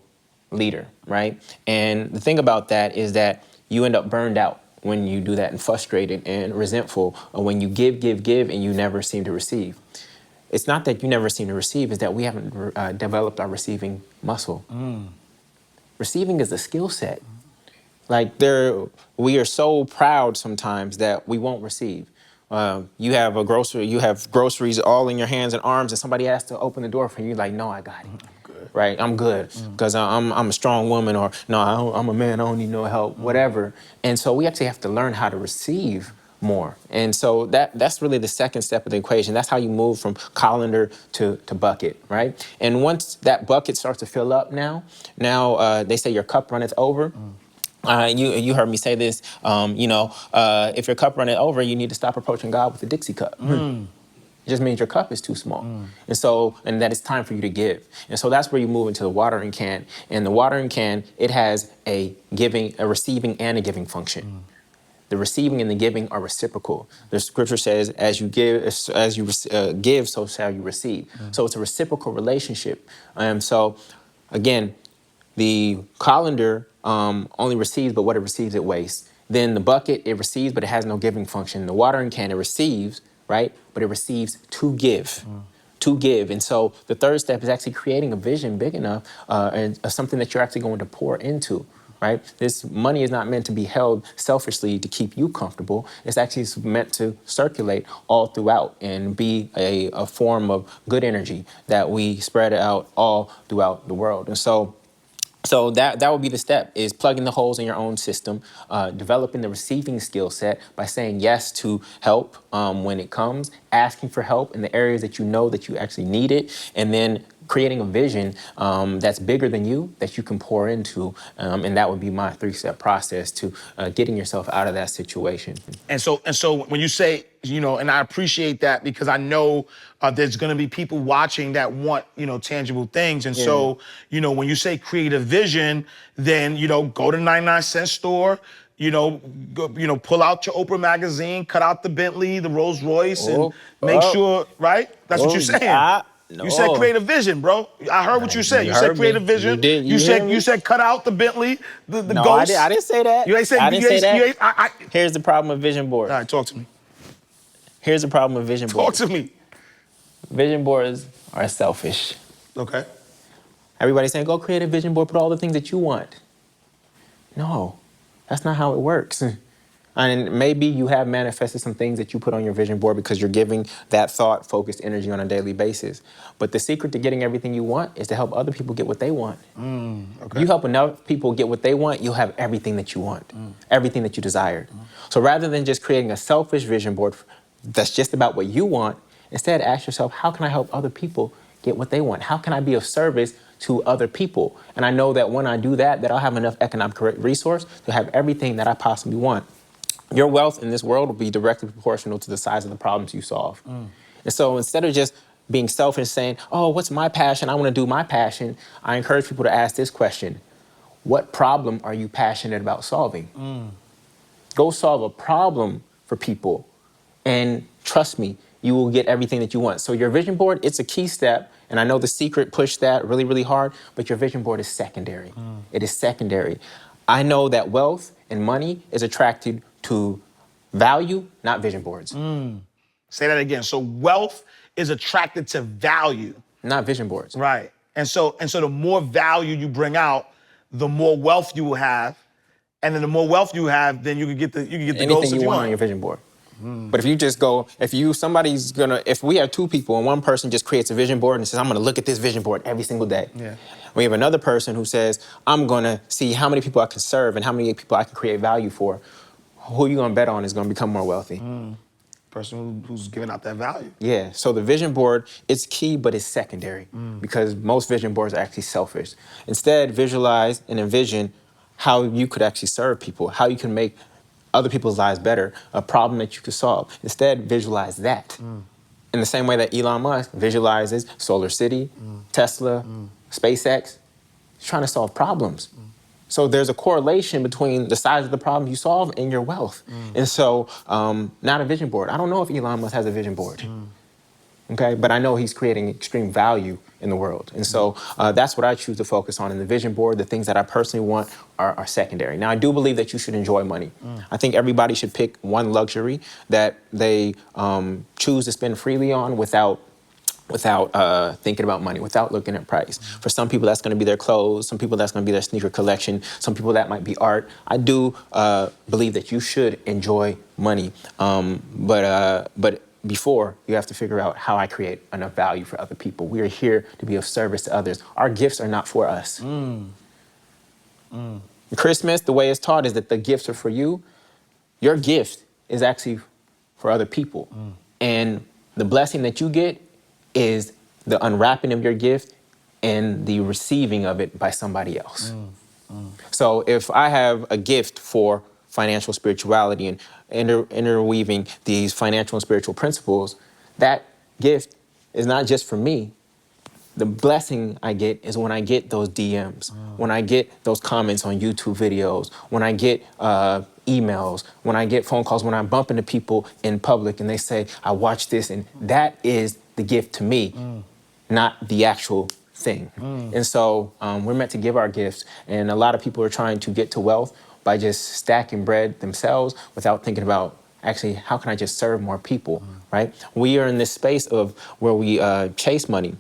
leader, right? And the thing about that is that you end up burned out when you do that and frustrated and resentful when you give, and you never seem to receive. It's not that you never seem to receive, it's that we haven't developed our receiving muscle. Receiving is a skill set. Like we are so proud sometimes that we won't receive. You have groceries all in your hands and arms, and somebody has to open the door for you. You're like, no, I got it. Right? I'm good because I'm a strong woman, or no, I'm a man. I don't need no help, whatever. And so we actually have to learn how to receive more. And so that's really the second step of the equation. That's how you move from colander to bucket, right? And once that bucket starts to fill up now they say your cup runneth over. You heard me say this, if your cup runneth over, you need to stop approaching God with a Dixie cup. It just means your cup is too small. And that it's time for you to give. And so that's where you move into the watering can. And the watering can, it has a receiving and a giving function. The receiving and the giving are reciprocal. The scripture says, as you give, so shall you receive. So it's a reciprocal relationship. So again, the colander only receives, but what it receives, it wastes. Then the bucket, it receives, but it has no giving function. The watering can, it receives, right? But it receives to give. To give. And so the third step is actually creating a vision big enough and something that you're actually going to pour into. Right? This money is not meant to be held selfishly to keep you comfortable. It's actually meant to circulate all throughout and be a form of good energy that we spread out all throughout the world. And so that would be the step, is plugging the holes in your own system, developing the receiving skill set by saying yes to help when it comes, asking for help in the areas that you know that you actually need it, and then creating a vision that's bigger than you that you can pour into. And that would be my 3-step process to getting yourself out of that situation. And so when you say, and I appreciate that because I know there's going to be people watching that want, tangible things. And so, when you say create a vision, then, go to 99-cent store, pull out your Oprah magazine, cut out the Bentley, the Rolls Royce, and make sure, right? That's what you're saying. No. You said create a vision, bro. I heard what you said. You said create a vision. You did. You said cut out the Bentley, the no, ghost. I didn't say that. You ain't say, I didn't say that. You Here's the problem with vision boards. All right, talk to me. Here's the problem with vision boards. Talk to me. Vision boards are selfish. Okay. Everybody's saying, go create a vision board, put all the things that you want. No, that's not how it works. And maybe you have manifested some things that you put on your vision board because you're giving that thought-focused energy on a daily basis. But the secret to getting everything you want is to help other people get what they want. Okay. You help enough people get what they want, you'll have everything that you want, everything that you desired. So rather than just creating a selfish vision board that's just about what you want, instead ask yourself, how can I help other people get what they want? How can I be of service to other people? And I know that when I do that I'll have enough economic resource to have everything that I possibly want. Your wealth in this world will be directly proportional to the size of the problems you solve. And so instead of just being selfish, saying, oh, what's my passion? I want to do my passion. I encourage people to ask this question. What problem are you passionate about solving? Go solve a problem for people. And trust me, you will get everything that you want. So your vision board, it's a key step. And I know The Secret pushed that really, really hard, but your vision board is secondary. It is secondary. I know that wealth and money is attracted to Value, not vision boards. Say that again. So wealth is attracted to value. Not vision boards. Right. And so the more value you bring out, the more wealth you will have. And then the more wealth you have, then you can get the Anything goals that you you want want on your vision board. But if you just go, if we have two people and one person just creates a vision board and says, I'm gonna look at this vision board every single day. Yeah. We have another person who says, I'm gonna see how many people I can serve and how many people I can create value for. Who you gonna bet on is gonna become more wealthy? Person who's giving out that value. Yeah, so the vision board, it's key, but it's secondary because most vision boards are actually selfish. Instead, visualize and envision how you could actually serve people, how you can make other people's lives better, a problem that you could solve. Instead, visualize that. In the same way that Elon Musk visualizes Solar City, Tesla, SpaceX, he's trying to solve problems. So there's a correlation between the size of the problem you solve and your wealth. And so, not a vision board. I don't know if Elon Musk has a vision board. Okay, but I know he's creating extreme value in the world. And so that's what I choose to focus on in the vision board. The things that I personally want are secondary. Now, I do believe that you should enjoy money. I think everybody should pick one luxury that they choose to spend freely on without thinking about money, without looking at price. For some people, that's going to be their clothes. Some people, that's going to be their sneaker collection. Some people, that might be art. I do believe that you should enjoy money, but before, you have to figure out how I create enough value for other people. We are here to be of service to others. Our gifts are not for us. Christmas, the way it's taught is that the gifts are for you. Your gift is actually for other people. And the blessing that you get is the unwrapping of your gift and the receiving of it by somebody else. So if I have a gift for financial spirituality and interweaving these financial and spiritual principles, that gift is not just for me. The blessing I get is when I get those DMs, when I get those comments on YouTube videos, when I get emails, when I get phone calls, when I bump into people in public and they say, I watched this, and that is the gift to me, not the actual thing. And so we're meant to give our gifts, and a lot of people are trying to get to wealth by just stacking bread themselves without thinking about, actually, how can I just serve more people, right? We are in this space of where we chase money.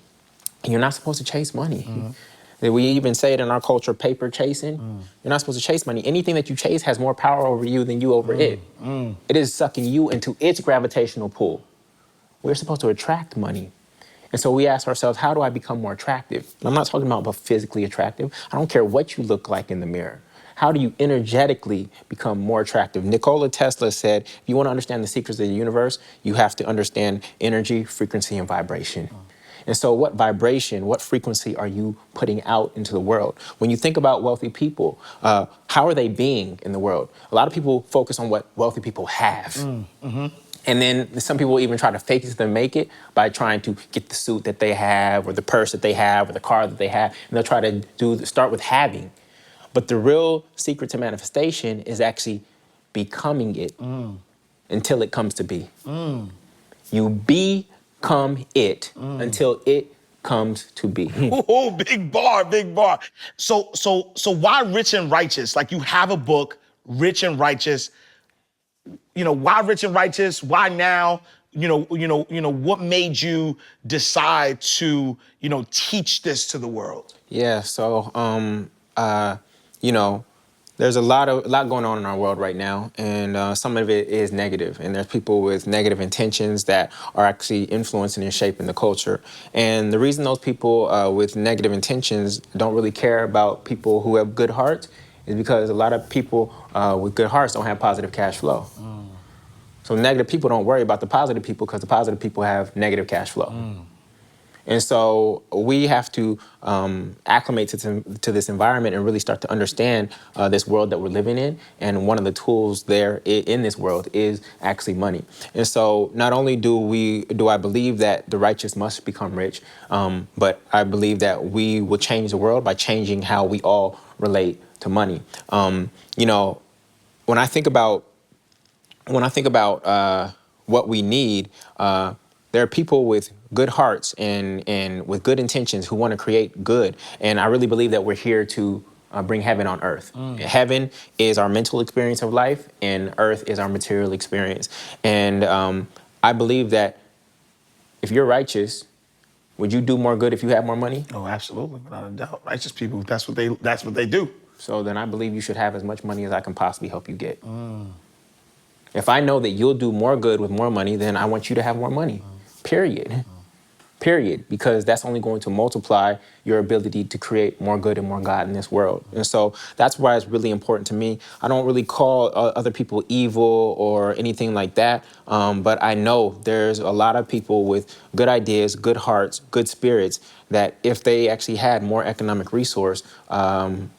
And you're not supposed to chase money. We even say it in our culture, paper chasing. You're not supposed to chase money. Anything that you chase has more power over you than you over it. It is sucking you into its gravitational pull. We're supposed to attract money. And so we ask ourselves, how do I become more attractive? And I'm not talking about physically attractive. I don't care what you look like in the mirror. How do you energetically become more attractive? Nikola Tesla said, if you want to understand the secrets of the universe, you have to understand energy, frequency, and vibration. And so what vibration, what frequency are you putting out into the world? When you think about wealthy people, how are they being in the world? A lot of people focus on what wealthy people have. And then some people even try to fake it to make it by trying to get the suit that they have, or the purse that they have, or the car that they have. And they'll try to start with having. But the real secret to manifestation is actually becoming it until it comes to be. You become it until it comes to be. Oh, big bar, big bar. So why Rich and Righteous? Like, you have a book, Rich and Righteous. You know, why Rich and Righteous? Why now? What made you decide to, teach this to the world? Yeah, so there's a lot going on in our world right now, and some of it is negative. And there's people with negative intentions that are actually influencing and shaping the culture. And the reason those people with negative intentions don't really care about people who have good hearts is because a lot of people with good hearts don't have positive cash flow. So negative people don't worry about the positive people because the positive people have negative cash flow. And so we have to acclimate to this environment and really start to understand this world that we're living in. And one of the tools there in this world is actually money. And so not only do I believe that the righteous must become rich, but I believe that we will change the world by changing how we all relate to money. When I think about what we need, there are people with good hearts and with good intentions who want to create good. And I really believe that we're here to bring heaven on earth. Heaven is our mental experience of life, and earth is our material experience. And I believe that if you're righteous, would you do more good if you had more money? Oh, absolutely, without a doubt. Righteous people, that's what they do. So then I believe you should have as much money as I can possibly help you get. If I know that you'll do more good with more money, then I want you to have more money, period. Period, because that's only going to multiply your ability to create more good and more God in this world. And so that's why it's really important to me. I don't really call other people evil or anything like that, but I know there's a lot of people with good ideas, good hearts, good spirits, that if they actually had more economic resource,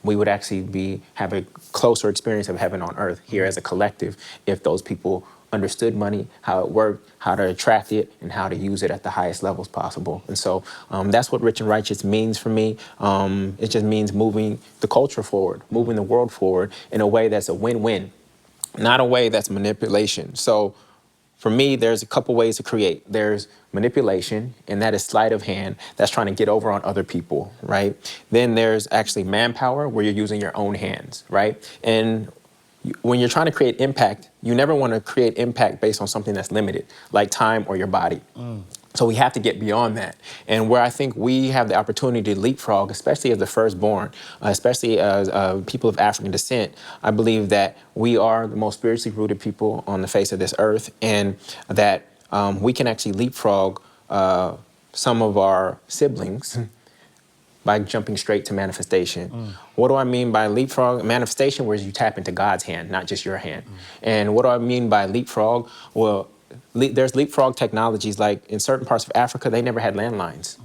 we would actually have a closer experience of heaven on earth here as a collective if those people understood money, how it worked, how to attract it, and how to use it at the highest levels possible. And so that's what rich and righteous means for me. It just means moving the culture forward, moving the world forward in a way that's a win-win, not a way that's manipulation. So for me, there's a couple ways to create. There's manipulation, and that is sleight of hand. That's trying to get over on other people, right? Then there's actually manpower, where you're using your own hands, right? And when you're trying to create impact, you never want to create impact based on something that's limited, like time or your body. So we have to get beyond that. And where I think we have the opportunity to leapfrog, especially as the firstborn, especially as people of African descent, I believe that we are the most spiritually rooted people on the face of this earth, and that we can actually leapfrog some of our siblings by jumping straight to manifestation. What do I mean by leapfrog? Manifestation, where you tap into God's hand, not just your hand. And what do I mean by leapfrog? Well, there's leapfrog technologies, like in certain parts of Africa, they never had landlines.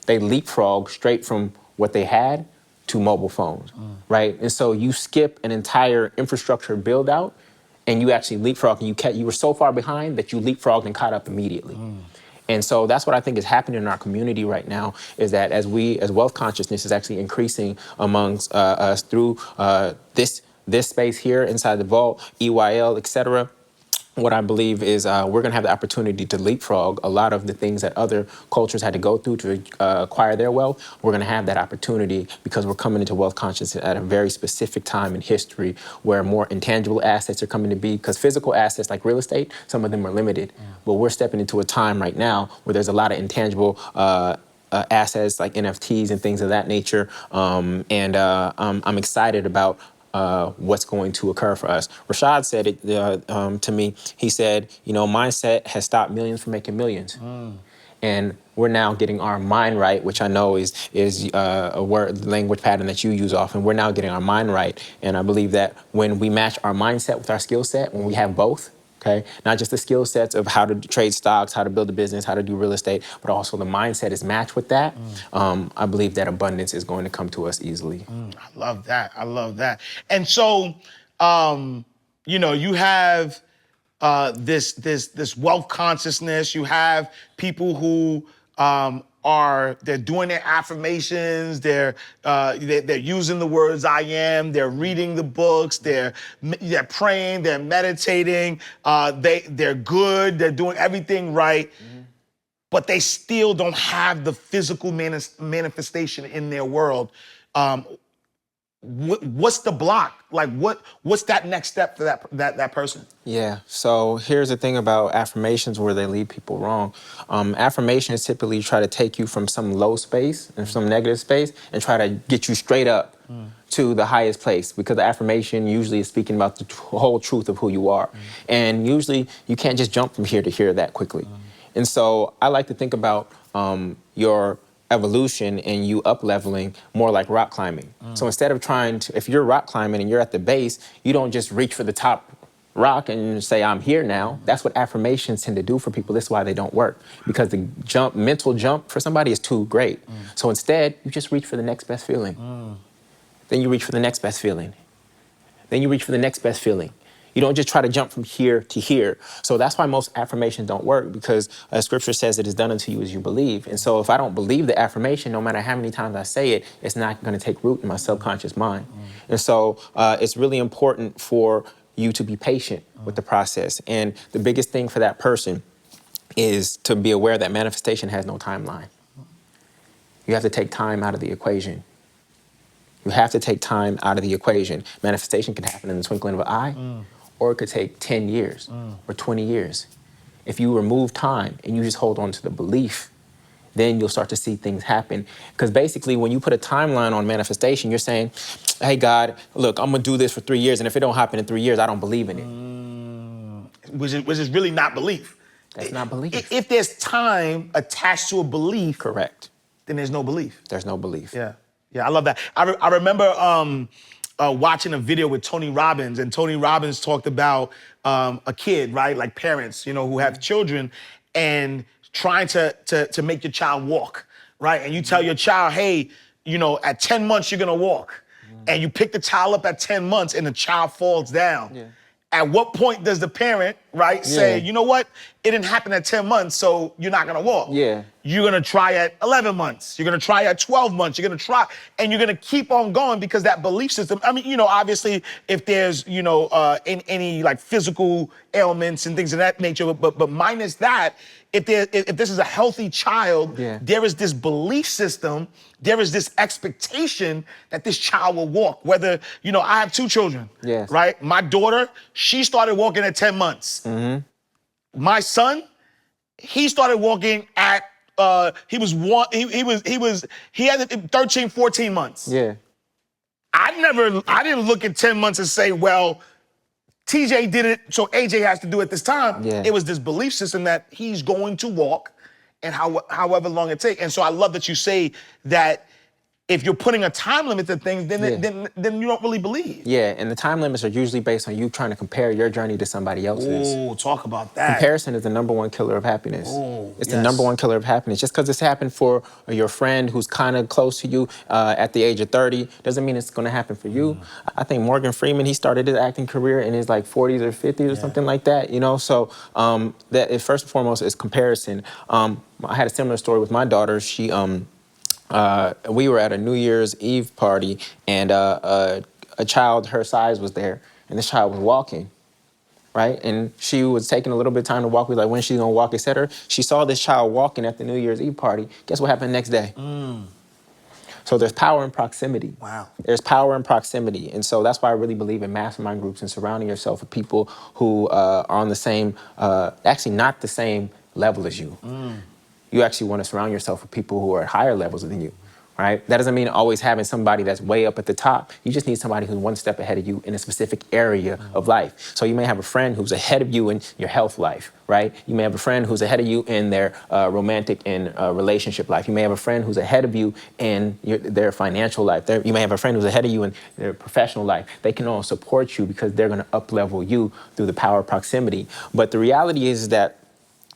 They leapfrog straight from what they had to mobile phones, right? And so you skip an entire infrastructure build out, and you actually leapfrog, and you were so far behind that you leapfrogged and caught up immediately. And so that's what I think is happening in our community right now, is that as wealth consciousness is actually increasing amongst us through this space here inside the vault, EYL, et cetera, what I believe is we're going to have the opportunity to leapfrog a lot of the things that other cultures had to go through to acquire their wealth. We're going to have that opportunity because we're coming into wealth consciousness at a very specific time in history where more intangible assets are coming to be, because physical assets like real estate, some of them are limited. But we're stepping into a time right now where there's a lot of intangible assets like NFTs and things of that nature. I'm excited about what's going to occur for us. Rashad said it to me. He said, mindset has stopped millions from making millions. And we're now getting our mind right, which I know is a word, language pattern that you use often. We're now getting our mind right. And I believe that when we match our mindset with our skill set, when we have both, okay, not just the skill sets of how to trade stocks, how to build a business, how to do real estate, but also the mindset is matched with that, I believe that abundance is going to come to us easily. I love that. I love that. And so, you have this wealth consciousness. You have people who they're doing their affirmations. They're using the words I am. They're reading the books. They're praying. They're meditating. They're good. They're doing everything right. But they still don't have the physical manifestation in their world. What's the block? Like, what's that next step for that person? Yeah, so here's the thing about affirmations where they lead people wrong. Affirmations typically try to take you from some low space and some negative space and try to get you straight up to the highest place, because the affirmation usually is speaking about the whole truth of who you are. And usually you can't just jump from here to here that quickly. And so I like to think about your evolution and you up leveling more like rock climbing. So instead of if you're rock climbing and you're at the base, you don't just reach for the top rock and say, I'm here now. That's what affirmations tend to do for people. This is why they don't work, because the mental jump for somebody is too great. So instead, you just reach for the next best feeling. Then you reach for the next best feeling. Then you reach for the next best feeling. You don't just try to jump from here to here. So that's why most affirmations don't work, because scripture says it is done unto you as you believe. And so if I don't believe the affirmation, no matter how many times I say it, it's not going to take root in my subconscious mind. And so it's really important for you to be patient with the process. And the biggest thing for that person is to be aware that manifestation has no timeline. You have to take time out of the equation. You have to take time out of the equation. Manifestation can happen in the twinkling of an eye, or it could take 10 years or 20 years. If you remove time and you just hold on to the belief, then you'll start to see things happen. Because basically, when you put a timeline on manifestation, you're saying, hey, God, look, I'm gonna do this for 3 years, and if it don't happen in 3 years, I don't believe in it. Which is really not belief. That's not belief. If there's time attached to a belief, Correct. then there's no belief. There's no belief. Yeah, I love that. I remember watching a video with Tony Robbins, and Tony Robbins talked about a kid, right? Like parents, who have children, and trying to make your child walk, right? And you tell your child, hey, at 10 months you're gonna walk, and you pick the child up at 10 months, and the child falls down. Yeah. At what point does the parent, right, say, you know what? It didn't happen at 10 months, so you're not gonna walk. Yeah. You're gonna try at 11 months. You're gonna try at 12 months. You're gonna try, and you're gonna keep on going because that belief system, I mean, obviously if there's, any like physical ailments and things of that nature, but minus that, if this is a healthy child, there is this belief system, there is this expectation that this child will walk. Whether, I have 2 children, right? My daughter, she started walking at 10 months. My son, he started walking at, he had 13, 14 months. Yeah. I didn't look at 10 months and say, well, TJ did it, so AJ has to do it this time. Yeah. It was this belief system that he's going to walk, and however long it takes. And so I love that you say that if you're putting a time limit to things, then you don't really believe. Yeah, and the time limits are usually based on you trying to compare your journey to somebody else's. Ooh, talk about that. Comparison is the #1 killer of happiness. Ooh, it's the #1 killer of happiness. Just because it's happened for your friend who's kind of close to you at the age of 30 doesn't mean it's going to happen for you. I think Morgan Freeman, he started his acting career in his like 40s or 50s or something like that, So that is, first and foremost, is comparison. I had a similar story with my daughter. She we were at a New Year's Eve party, and a child her size was there, and this child was walking, right? And she was taking a little bit of time to walk. We were like, when she's gonna walk, etc. She saw this child walking at the New Year's Eve party. Guess what happened the next day? So there's power in proximity. Wow. There's power in proximity. And so that's why I really believe in mastermind groups and surrounding yourself with people who are on the same, actually not the same level as you. You actually want to surround yourself with people who are at higher levels than you, right? That doesn't mean always having somebody that's way up at the top. You just need somebody who's one step ahead of you in a specific area of life. So you may have a friend who's ahead of you in your health life, right? You may have a friend who's ahead of you in their romantic and relationship life. You may have a friend who's ahead of you in their financial life. You may have a friend who's ahead of you in their professional life. They can all support you because they're going to up-level you through the power of proximity. But the reality is that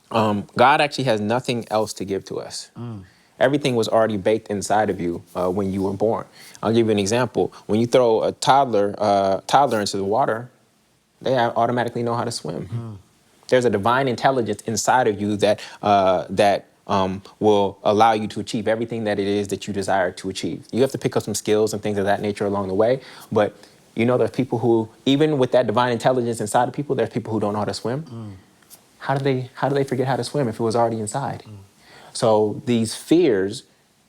God actually has nothing else to give to us. Everything was already baked inside of you when you were born. I'll give you an example. When you throw a toddler into the water, they automatically know how to swim. There's a divine intelligence inside of you that will allow you to achieve everything that it is that you desire to achieve. You have to pick up some skills and things of that nature along the way, but there's people who, even with that divine intelligence inside of people, there's people who don't know how to swim. How do they forget how to swim if it was already inside? So these fears,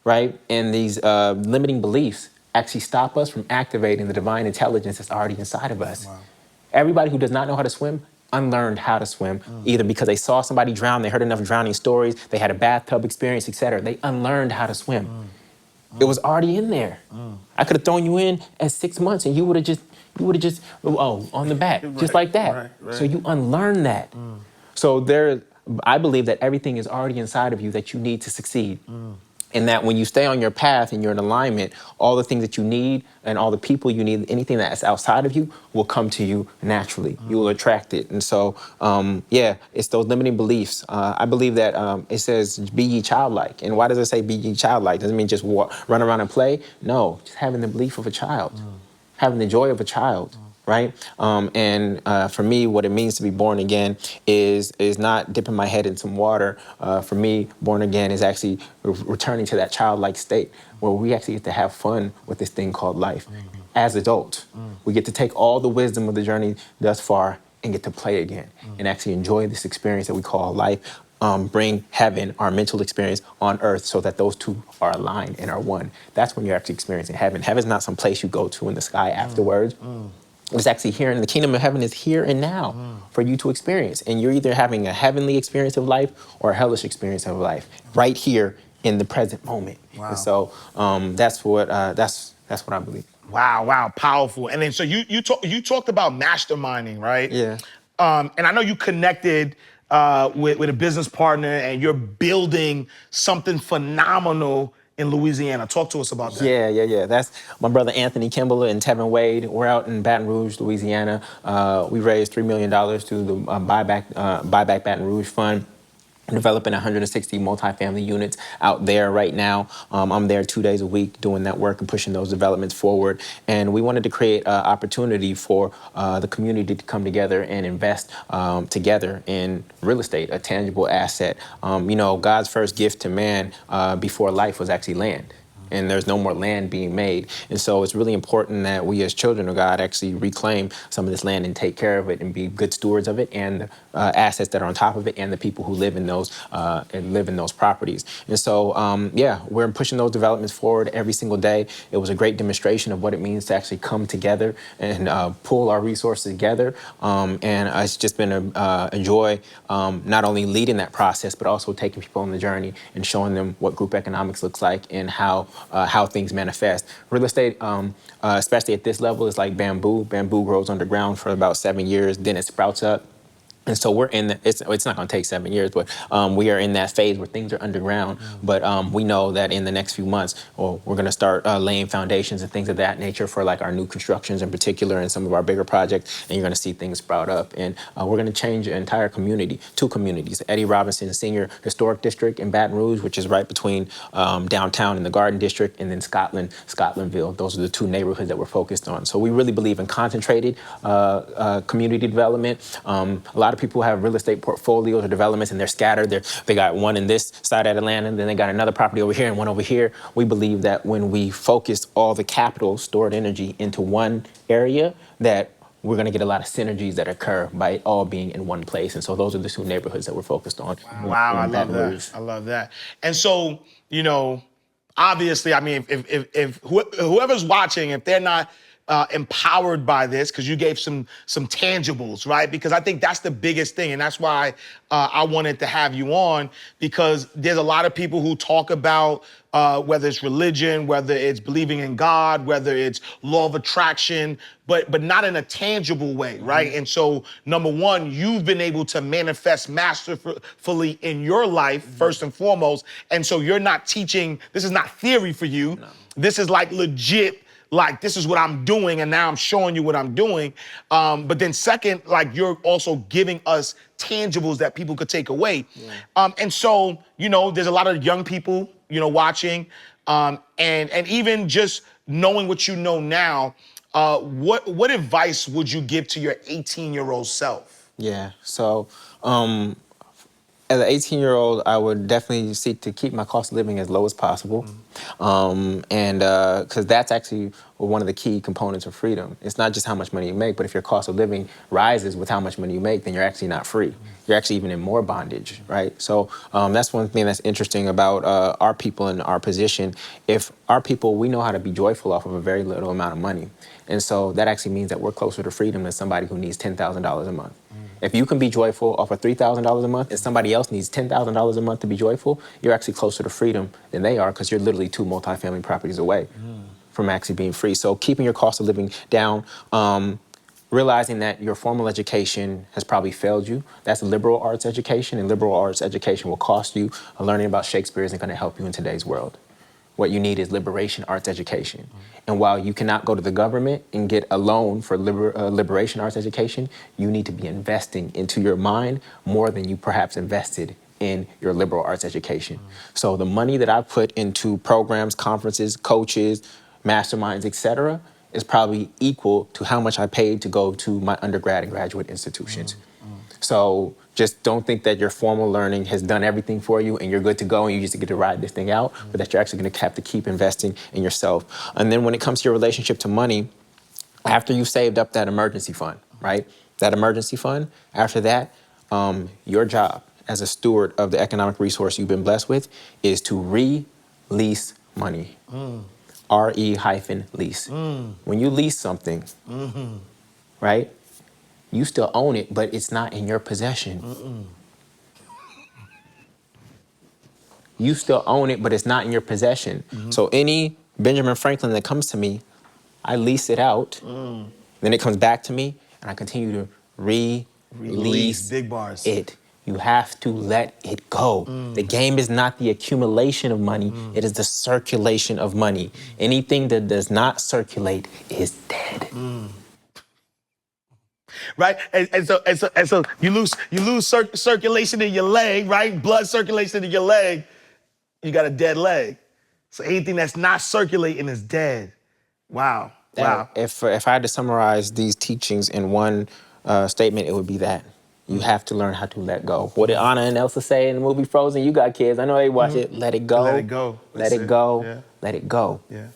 right, and these limiting beliefs actually stop us from activating the divine intelligence that's already inside of us. Wow. Everybody who does not know how to swim unlearned how to swim, either because they saw somebody drown, they heard enough drowning stories, they had a bathtub experience, etc. They unlearned how to swim. It was already in there. I could have thrown you in at 6 months and you would have just on the back, just like that. Right. So you unlearn that. So I believe that everything is already inside of you that you need to succeed. And that when you stay on your path and you're in alignment, all the things that you need and all the people you need, anything that's outside of you will come to you naturally. You will attract it. And so, it's those limiting beliefs. I believe that it says, be ye childlike. And why does it say be ye childlike? Doesn't mean just run around and play. No, just having the belief of a child, having the joy of a child. Right? For me, what it means to be born again is not dipping my head in some water. For me, born again is actually returning to that childlike state where we actually get to have fun with this thing called life. As adults, we get to take all the wisdom of the journey thus far and get to play again and actually enjoy this experience that we call life bring heaven, our mental experience, on earth so that those two are aligned and are one. That's when you're actually experiencing heaven. Heaven's not some place you go to in the sky afterwards. It's actually here in the kingdom of heaven is here and now for you to experience. And you're either having a heavenly experience of life or a hellish experience of life right here in the present moment. Wow. And so that's what I believe. Wow, powerful. And then so you talked about masterminding, right? Yeah. And I know you connected with a business partner, and you're building something phenomenal in Louisiana. Talk to us about that. Yeah. That's my brother Anthony Kimball and Tevin Wade. We're out in Baton Rouge, Louisiana. We raised $3 million through the Buyback Baton Rouge Fund. Developing 160 multifamily units out there right now. I'm there 2 days a week doing that work and pushing those developments forward. And we wanted to create an opportunity for the community to come together and invest together in real estate, a tangible asset. God's first gift to man before life was actually land. And there's no more land being made. And so it's really important that we as children of God actually reclaim some of this land and take care of it and be good stewards of it, and the assets that are on top of it, and the people who live in those properties. And so, we're pushing those developments forward every single day. It was a great demonstration of what it means to actually come together and pull our resources together. And it's just been a joy not only leading that process, but also taking people on the journey and showing them what group economics looks like and how things manifest. Real estate, especially at this level, is like bamboo. Bamboo grows underground for about 7 years, then it sprouts up. And so we're in it's not going to take 7 years, but we are in that phase where things are underground. But we know that in the next few months, we're going to start laying foundations and things of that nature for like our new constructions in particular and some of our bigger projects. And you're going to see things sprout up. And we're going to change an entire community, 2 communities. Eddie Robinson Senior Historic District in Baton Rouge, which is right between downtown and the Garden District, and then Scotlandville. Those are the 2 neighborhoods that we're focused on. So we really believe in concentrated community development. A lot of people have real estate portfolios or developments and they're scattered. They got one in this side of Atlanta, and then they got another property over here and one over here. We believe that when we focus all the capital, stored energy into one area, that we're going to get a lot of synergies that occur by it all being in one place. And so those are the 2 neighborhoods that we're focused on. Wow, I love that. I love that. And so, obviously, I mean, if whoever's watching, if they're not empowered by this, because you gave some tangibles, right? Because I think that's the biggest thing, and that's why I wanted to have you on, because there's a lot of people who talk about whether it's religion, whether it's believing in God, whether it's law of attraction, but not in a tangible way, right? And so, number one, you've been able to manifest masterfully in your life, first and foremost, and so you're not teaching, this is not theory for you. No. This is like legit, like, this is what I'm doing, and now I'm showing you what I'm doing. But then second, like, you're also giving us tangibles that people could take away. Yeah. And so, there's a lot of young people, watching, and even just knowing what you know now, what advice would you give to your 18-year-old self? Yeah, so as an 18-year-old, I would definitely seek to keep my cost of living as low as possible. And because that's actually one of the key components of freedom. It's not just how much money you make, but if your cost of living rises with how much money you make, then you're actually not free. You're actually even in more bondage, right? So that's one thing that's interesting about our people in our position. If our people, we know how to be joyful off of a very little amount of money. And so that actually means that we're closer to freedom than somebody who needs $10,000 a month. If you can be joyful off of $3,000 a month and somebody else needs $10,000 a month to be joyful, you're actually closer to freedom than they are, because you're literally 2 multifamily properties away from actually being free. So keeping your cost of living down, realizing that your formal education has probably failed you. That's liberal arts education, and liberal arts education will cost you. Learning about Shakespeare isn't going to help you in today's world. What you need is liberation arts education. And while you cannot go to the government and get a loan for liberation arts education, you need to be investing into your mind more than you perhaps invested in your liberal arts education. So the money that I put into programs, conferences, coaches, masterminds, etc., is probably equal to how much I paid to go to my undergrad and graduate institutions. So just don't think that your formal learning has done everything for you and you're good to go and you just get to ride this thing out, but that you're actually going to have to keep investing in yourself. And then when it comes to your relationship to money, after you've saved up that emergency fund, right? That emergency fund, after that, your job as a steward of the economic resource you've been blessed with is to release money. R-E-lease. When you lease something, right, you still own it, but it's not in your possession. You still own it, but it's not in your possession. So any Benjamin Franklin that comes to me, I lease it out, then it comes back to me, and I continue to release big bars. it. You have to let it go. The game is not the accumulation of money, it is the circulation of money. Anything that does not circulate is dead. Right, and so you lose circulation in your leg, right? Blood circulation in your leg, you got a dead leg. So anything that's not circulating is dead. Wow, wow. If I had to summarize these teachings in one statement, it would be that. You have to learn how to let go. What did Anna and Elsa say in the movie Frozen? You got kids, I know they watch it. Let it go. Let it go. Let it go. Yeah. Let it go. Yeah.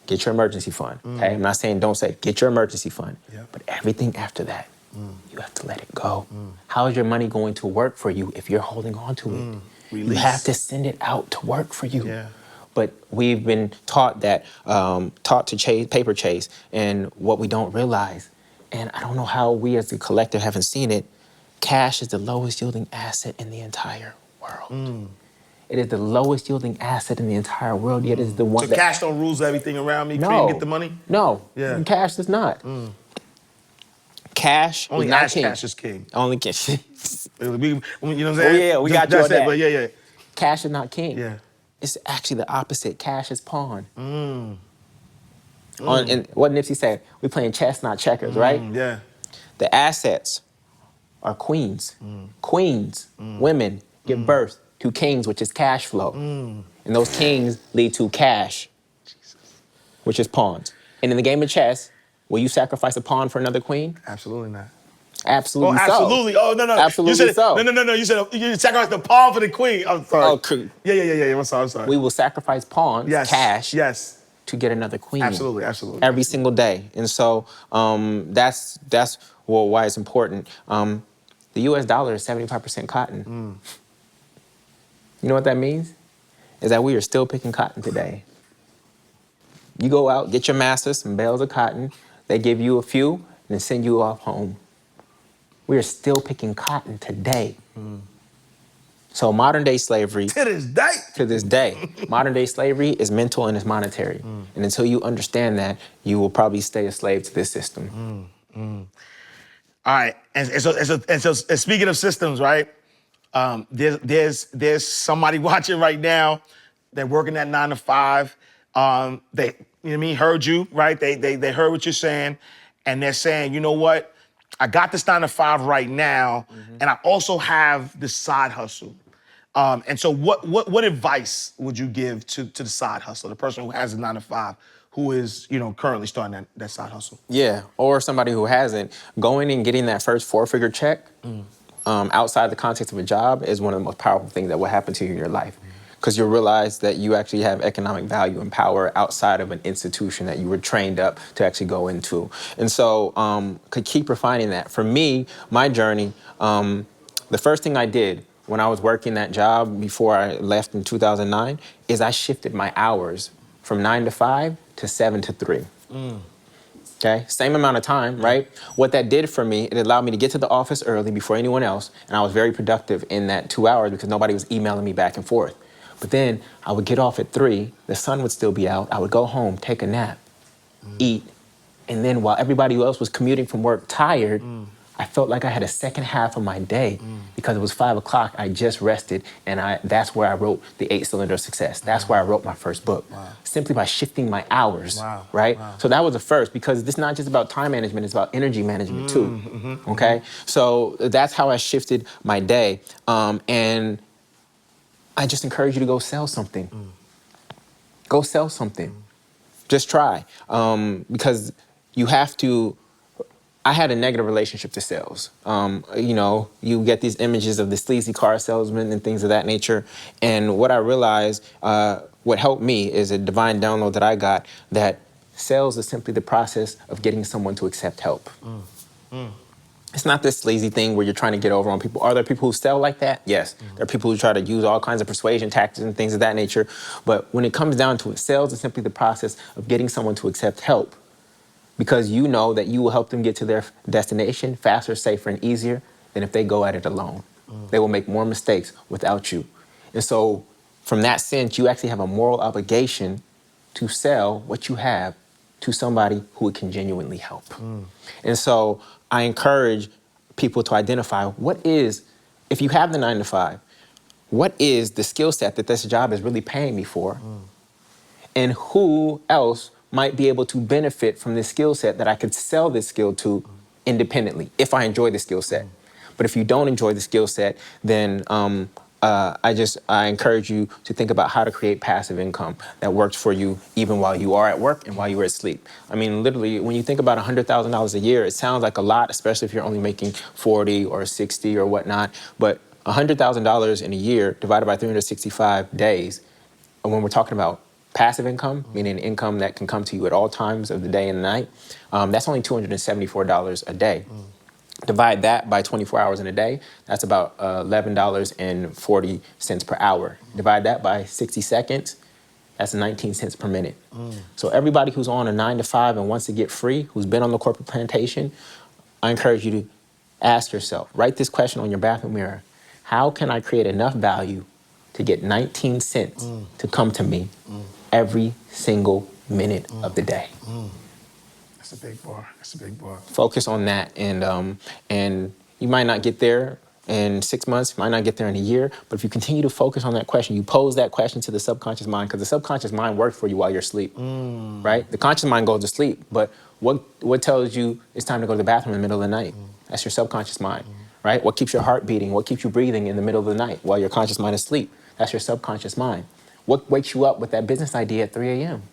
Get your emergency fund. Okay, I'm not saying don't say, get your emergency fund. Yeah. But everything after that, you have to let it go. How is your money going to work for you if you're holding on to it? You have to send it out to work for you. Yeah. But we've been taught that, taught to chase, paper chase, and what we don't realize, and I don't know how we as a collective haven't seen it, cash is the lowest yielding asset in the entire world. It is the lowest yielding asset in the entire world, yet it's the one So cash don't rules everything around me? No. Can't get the money? No, Yeah. cash does not. Cash Only is not Ash king. Cash is king. Only king. You know what I'm saying? Yeah, we got you That's on it, that. but yeah. Cash is not king. Yeah. It's actually the opposite. Cash is pawn. And what Nipsey said, we playing chess, not checkers, right? Yeah. The assets are queens. Queens, women, give birth to kings, which is cash flow. And those kings lead to cash, which is pawns. And in the game of chess, will you sacrifice a pawn for another queen? Absolutely not. Absolutely so. Absolutely. Oh, no. Absolutely you said, so. No. You said you sacrificed the pawn for the queen. I'm sorry. Oh, cool. Yeah. I'm sorry. We will sacrifice pawns, Yes. cash, Yes. to get another queen. Absolutely. Every single day. And so that's why it's important. The US dollar is 75% cotton. You know what that means? Is that we are still picking cotton today. You go out, get your master some bales of cotton, they give you a few, and then send you off home. We are still picking cotton today. So modern day slavery. To this day. To this day. Modern day slavery is mental and it's monetary. And until you understand that, you will probably stay a slave to this system. All right, and so speaking of systems, right? There's somebody watching right now. They're working that 9 to 5. They, you know what I mean, heard you, right? They heard what you're saying, and they're saying, you know what? I got this 9 to 5 right now, and I also have this side hustle. And so, what advice would you give to the side hustle, the person who has a 9 to 5? Who is, currently starting that side hustle? Yeah, or somebody who hasn't. Going and getting that first 4-figure check outside the context of a job is one of the most powerful things that will happen to you in your life. Because you'll realize that you actually have economic value and power outside of an institution that you were trained up to actually go into. And so could keep refining that. For me, my journey, the first thing I did when I was working that job before I left in 2009 is I shifted my hours from 9 to 5 to 7 to 3. Okay, same amount of time, right? What that did for me, it allowed me to get to the office early before anyone else, and I was very productive in that 2 hours because nobody was emailing me back and forth. But then I would get off at 3, the sun would still be out, I would go home, take a nap, eat, and then while everybody else was commuting from work tired, I felt like I had a second half of my day because it was 5 o'clock, I just rested, and that's where I wrote The 8-Cylinder of Success. That's where I wrote my first book, simply by shifting my hours, right? So that was the first, because it's not just about time management, it's about energy management too, okay? So that's how I shifted my day, and I just encourage you to go sell something. Go sell something. Just try, because you have to. I had a negative relationship to sales. You get these images of the sleazy car salesman and things of that nature. And what I realized, what helped me is a divine download that I got, that sales is simply the process of getting someone to accept help. It's not this sleazy thing where you're trying to get over on people. Are there people who sell like that? Yes. There are people who try to use all kinds of persuasion tactics and things of that nature. But when it comes down to it, sales is simply the process of getting someone to accept help because you know that you will help them get to their destination faster, safer, and easier than if they go at it alone. They will make more mistakes without you. And so from that sense, you actually have a moral obligation to sell what you have to somebody who it can genuinely help. And so I encourage people to identify if you have the 9 to 5, what is the skill set that this job is really paying me for? And who else might be able to benefit from this skill set that I could sell this skill to independently if I enjoy the skill set. But if you don't enjoy the skill set, then I encourage you to think about how to create passive income that works for you even while you are at work and while you are asleep. I mean, literally, when you think about $100,000 a year, it sounds like a lot, especially if you're only making 40 or 60 or whatnot. But $100,000 in a year divided by 365 days, and when we're talking about passive income, meaning income that can come to you at all times of the day and the night, that's only $274 a day. Divide that by 24 hours in a day, that's about $11.40 per hour. Divide that by 60 seconds, that's 19 cents per minute. So everybody who's on a 9 to 5 and wants to get free, who's been on the corporate plantation, I encourage you to ask yourself, write this question on your bathroom mirror. How can I create enough value to get 19 cents to come to me every single minute of the day? That's a big bar. That's a big bar. Focus on that, and you might not get there in 6 months, you might not get there in a year, but if you continue to focus on that question, you pose that question to the subconscious mind, because the subconscious mind works for you while you're asleep, right? The conscious mind goes to sleep, but what tells you it's time to go to the bathroom in the middle of the night? That's your subconscious mind, right? What keeps your heart beating? What keeps you breathing in the middle of the night while your conscious mind is asleep? That's your subconscious mind. What wakes you up with that business idea at 3 a.m.?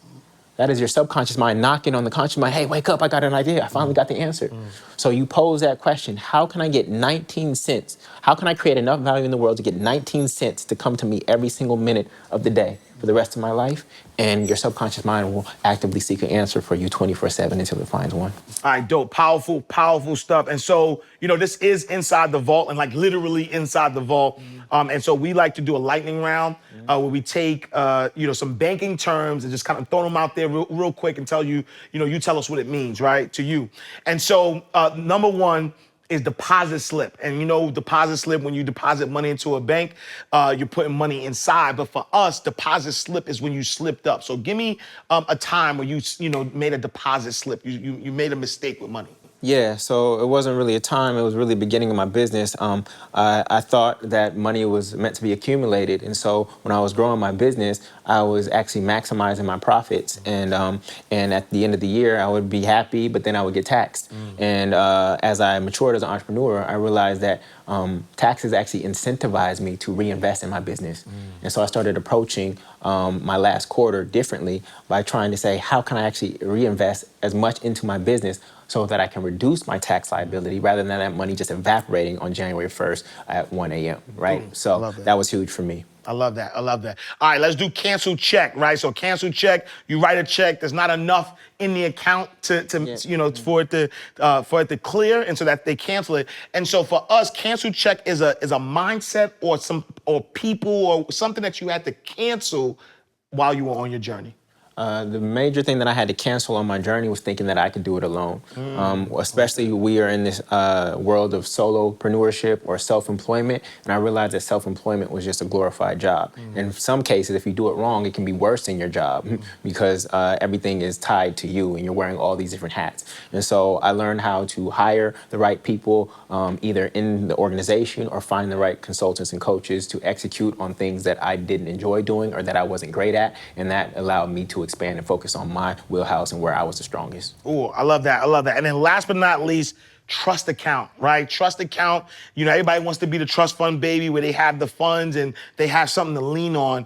That is your subconscious mind knocking on the conscious mind. Hey, wake up, I got an idea. I finally got the answer. So you pose that question, how can I get 19 cents? How can I create enough value in the world to get 19 cents to come to me every single minute of the day for the rest of my life? And your subconscious mind will actively seek an answer for you 24/7 until it finds one. All right, dope. Powerful, powerful stuff. And so, this is Inside the Vault, and like literally inside the vault. And so we like to do a lightning round where we take, some banking terms and just kind of throw them out there real quick and tell you, you tell us what it means, right, to you. And so number one is deposit slip. And deposit slip, when you deposit money into a bank, you're putting money inside. But for us, deposit slip is when you slipped up. So give me a time where you made a deposit slip. You made a mistake with money. Yeah, so it wasn't really a time, it was really the beginning of my business. I thought that money was meant to be accumulated, and so when I was growing my business, I was actually maximizing my profits, and at the end of the year, I would be happy, but then I would get taxed. And as I matured as an entrepreneur, I realized that taxes actually incentivized me to reinvest in my business. And so I started approaching my last quarter differently by trying to say, how can I actually reinvest as much into my business so that I can reduce my tax liability rather than that money just evaporating on January 1st at 1 a.m., right? So that was huge for me. I love that. I love that. All right, let's do cancel check, right? So cancel check, you write a check, there's not enough in the account for it to clear, and so that they cancel it. And so for us, cancel check is a mindset or people or something that you had to cancel while you were on your journey. The major thing that I had to cancel on my journey was thinking that I could do it alone. Especially we are in this world of solopreneurship or self-employment, and I realized that self-employment was just a glorified job. In some cases, if you do it wrong, it can be worse than your job because everything is tied to you and you're wearing all these different hats. And so I learned how to hire the right people either in the organization or find the right consultants and coaches to execute on things that I didn't enjoy doing or that I wasn't great at, and that allowed me to expand and focus on my wheelhouse and where I was the strongest. Oh, I love that. I love that. And then last but not least, trust account, right? Trust account. Everybody wants to be the trust fund baby where they have the funds and they have something to lean on.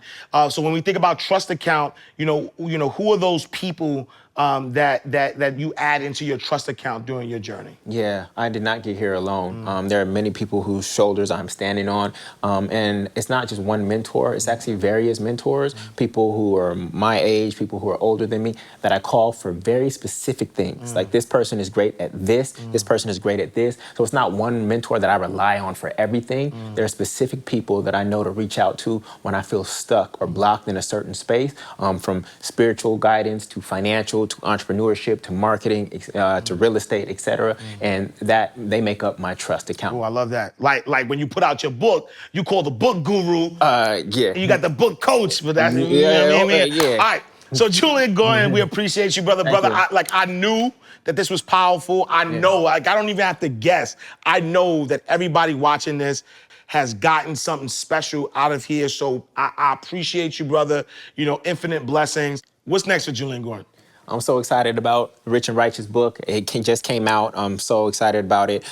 So when we think about trust account, who are those people that you add into your trust account during your journey? Yeah, I did not get here alone. There are many people whose shoulders I'm standing on. And it's not just one mentor, it's actually various mentors, people who are my age, people who are older than me, that I call for very specific things. Like, this person is great at this, this person is great at this. So it's not one mentor that I rely on for everything. There are specific people that I know to reach out to when I feel stuck or blocked in a certain space, from spiritual guidance to financial to entrepreneurship to marketing to real estate, etc. And that they make up my trust account. Oh, I love that. Like when you put out your book, you call the book guru. Yeah. And you got the book coach, but that's, you know what I mean? Yeah. All right. So Jullien Gordon, we appreciate you, brother. Thank you. I knew that this was powerful. I know, like, I don't even have to guess. I know that everybody watching this has gotten something special out of here. So I appreciate you, brother. You know, infinite blessings. What's next for Jullien Gordon? I'm so excited about Rich and Righteous book. It just came out. I'm so excited about it.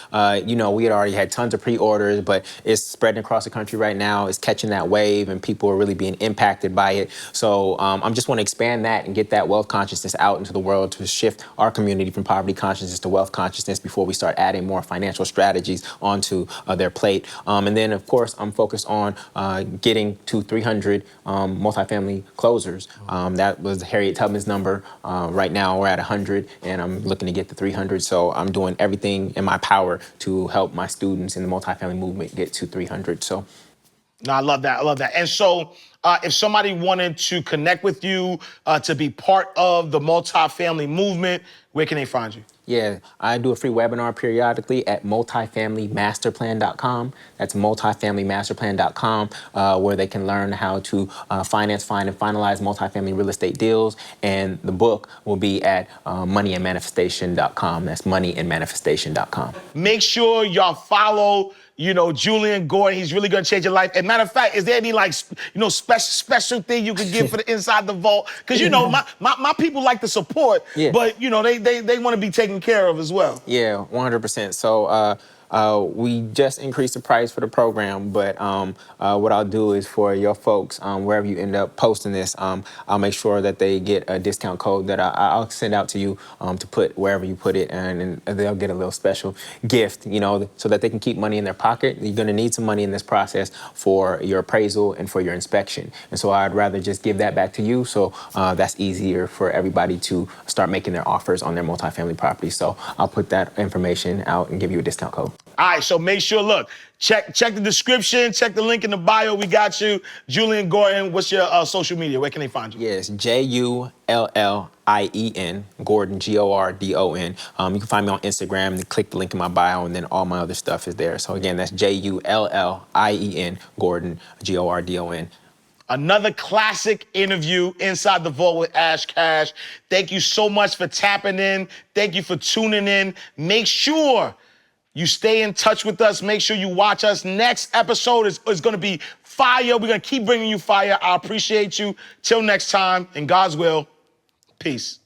You know, we had already had tons of pre-orders, but it's spreading across the country right now. It's catching that wave, and people are really being impacted by it. So I just want to expand that and get that wealth consciousness out into the world to shift our community from poverty consciousness to wealth consciousness before we start adding more financial strategies onto their plate. And then, of course, I'm focused on getting to 300 multifamily closers. That was Harriet Tubman's number. Right now we're at 100, and I'm looking to get to 300. So I'm doing everything in my power to help my students in the multifamily movement get to 300. So. No, I love that. I love that. And so if somebody wanted to connect with you, to be part of the multifamily movement, where can they find you? Yeah, I do a free webinar periodically at multifamilymasterplan.com. That's multifamilymasterplan.com, where they can learn how to finance, find, and finalize multifamily real estate deals. And the book will be at moneyandmanifestation.com. That's moneyandmanifestation.com. Make sure y'all follow, you know, Jullien Gordon. He's really gonna change your life. And matter of fact, is there any, like, you know, special thing you could give for the Inside the Vault? Because, you know, my people like to support, but, you know, they want to be taken care of as well. Yeah, 100%. So we just increased the price for the program, but what I'll do is, for your folks, wherever you end up posting this, I'll make sure that they get a discount code that I'll send out to you to put wherever you put it, and they'll get a little special gift, you know, so that they can keep money in their pocket. You're going to need some money in this process for your appraisal and for your inspection. And so I'd rather just give that back to you, so that's easier for everybody to start making their offers on their multifamily property. So I'll put that information out and give you a discount code. All right, so make sure, look, check the description, check the link in the bio. We got you. Jullien Gordon, what's your social media? Where can they find you? Yes, Jullien, Gordon, Gordon. You can find me on Instagram, and click the link in my bio, and then all my other stuff is there. So again, that's Jullien, Gordon, Gordon. Another classic interview, Inside the Vault with Ash Cash. Thank you so much for tapping in. Thank you for tuning in. Make sure you stay in touch with us. Make sure you watch us. Next episode is going to be fire. We're going to keep bringing you fire. I appreciate you. Till next time, in God's will, peace.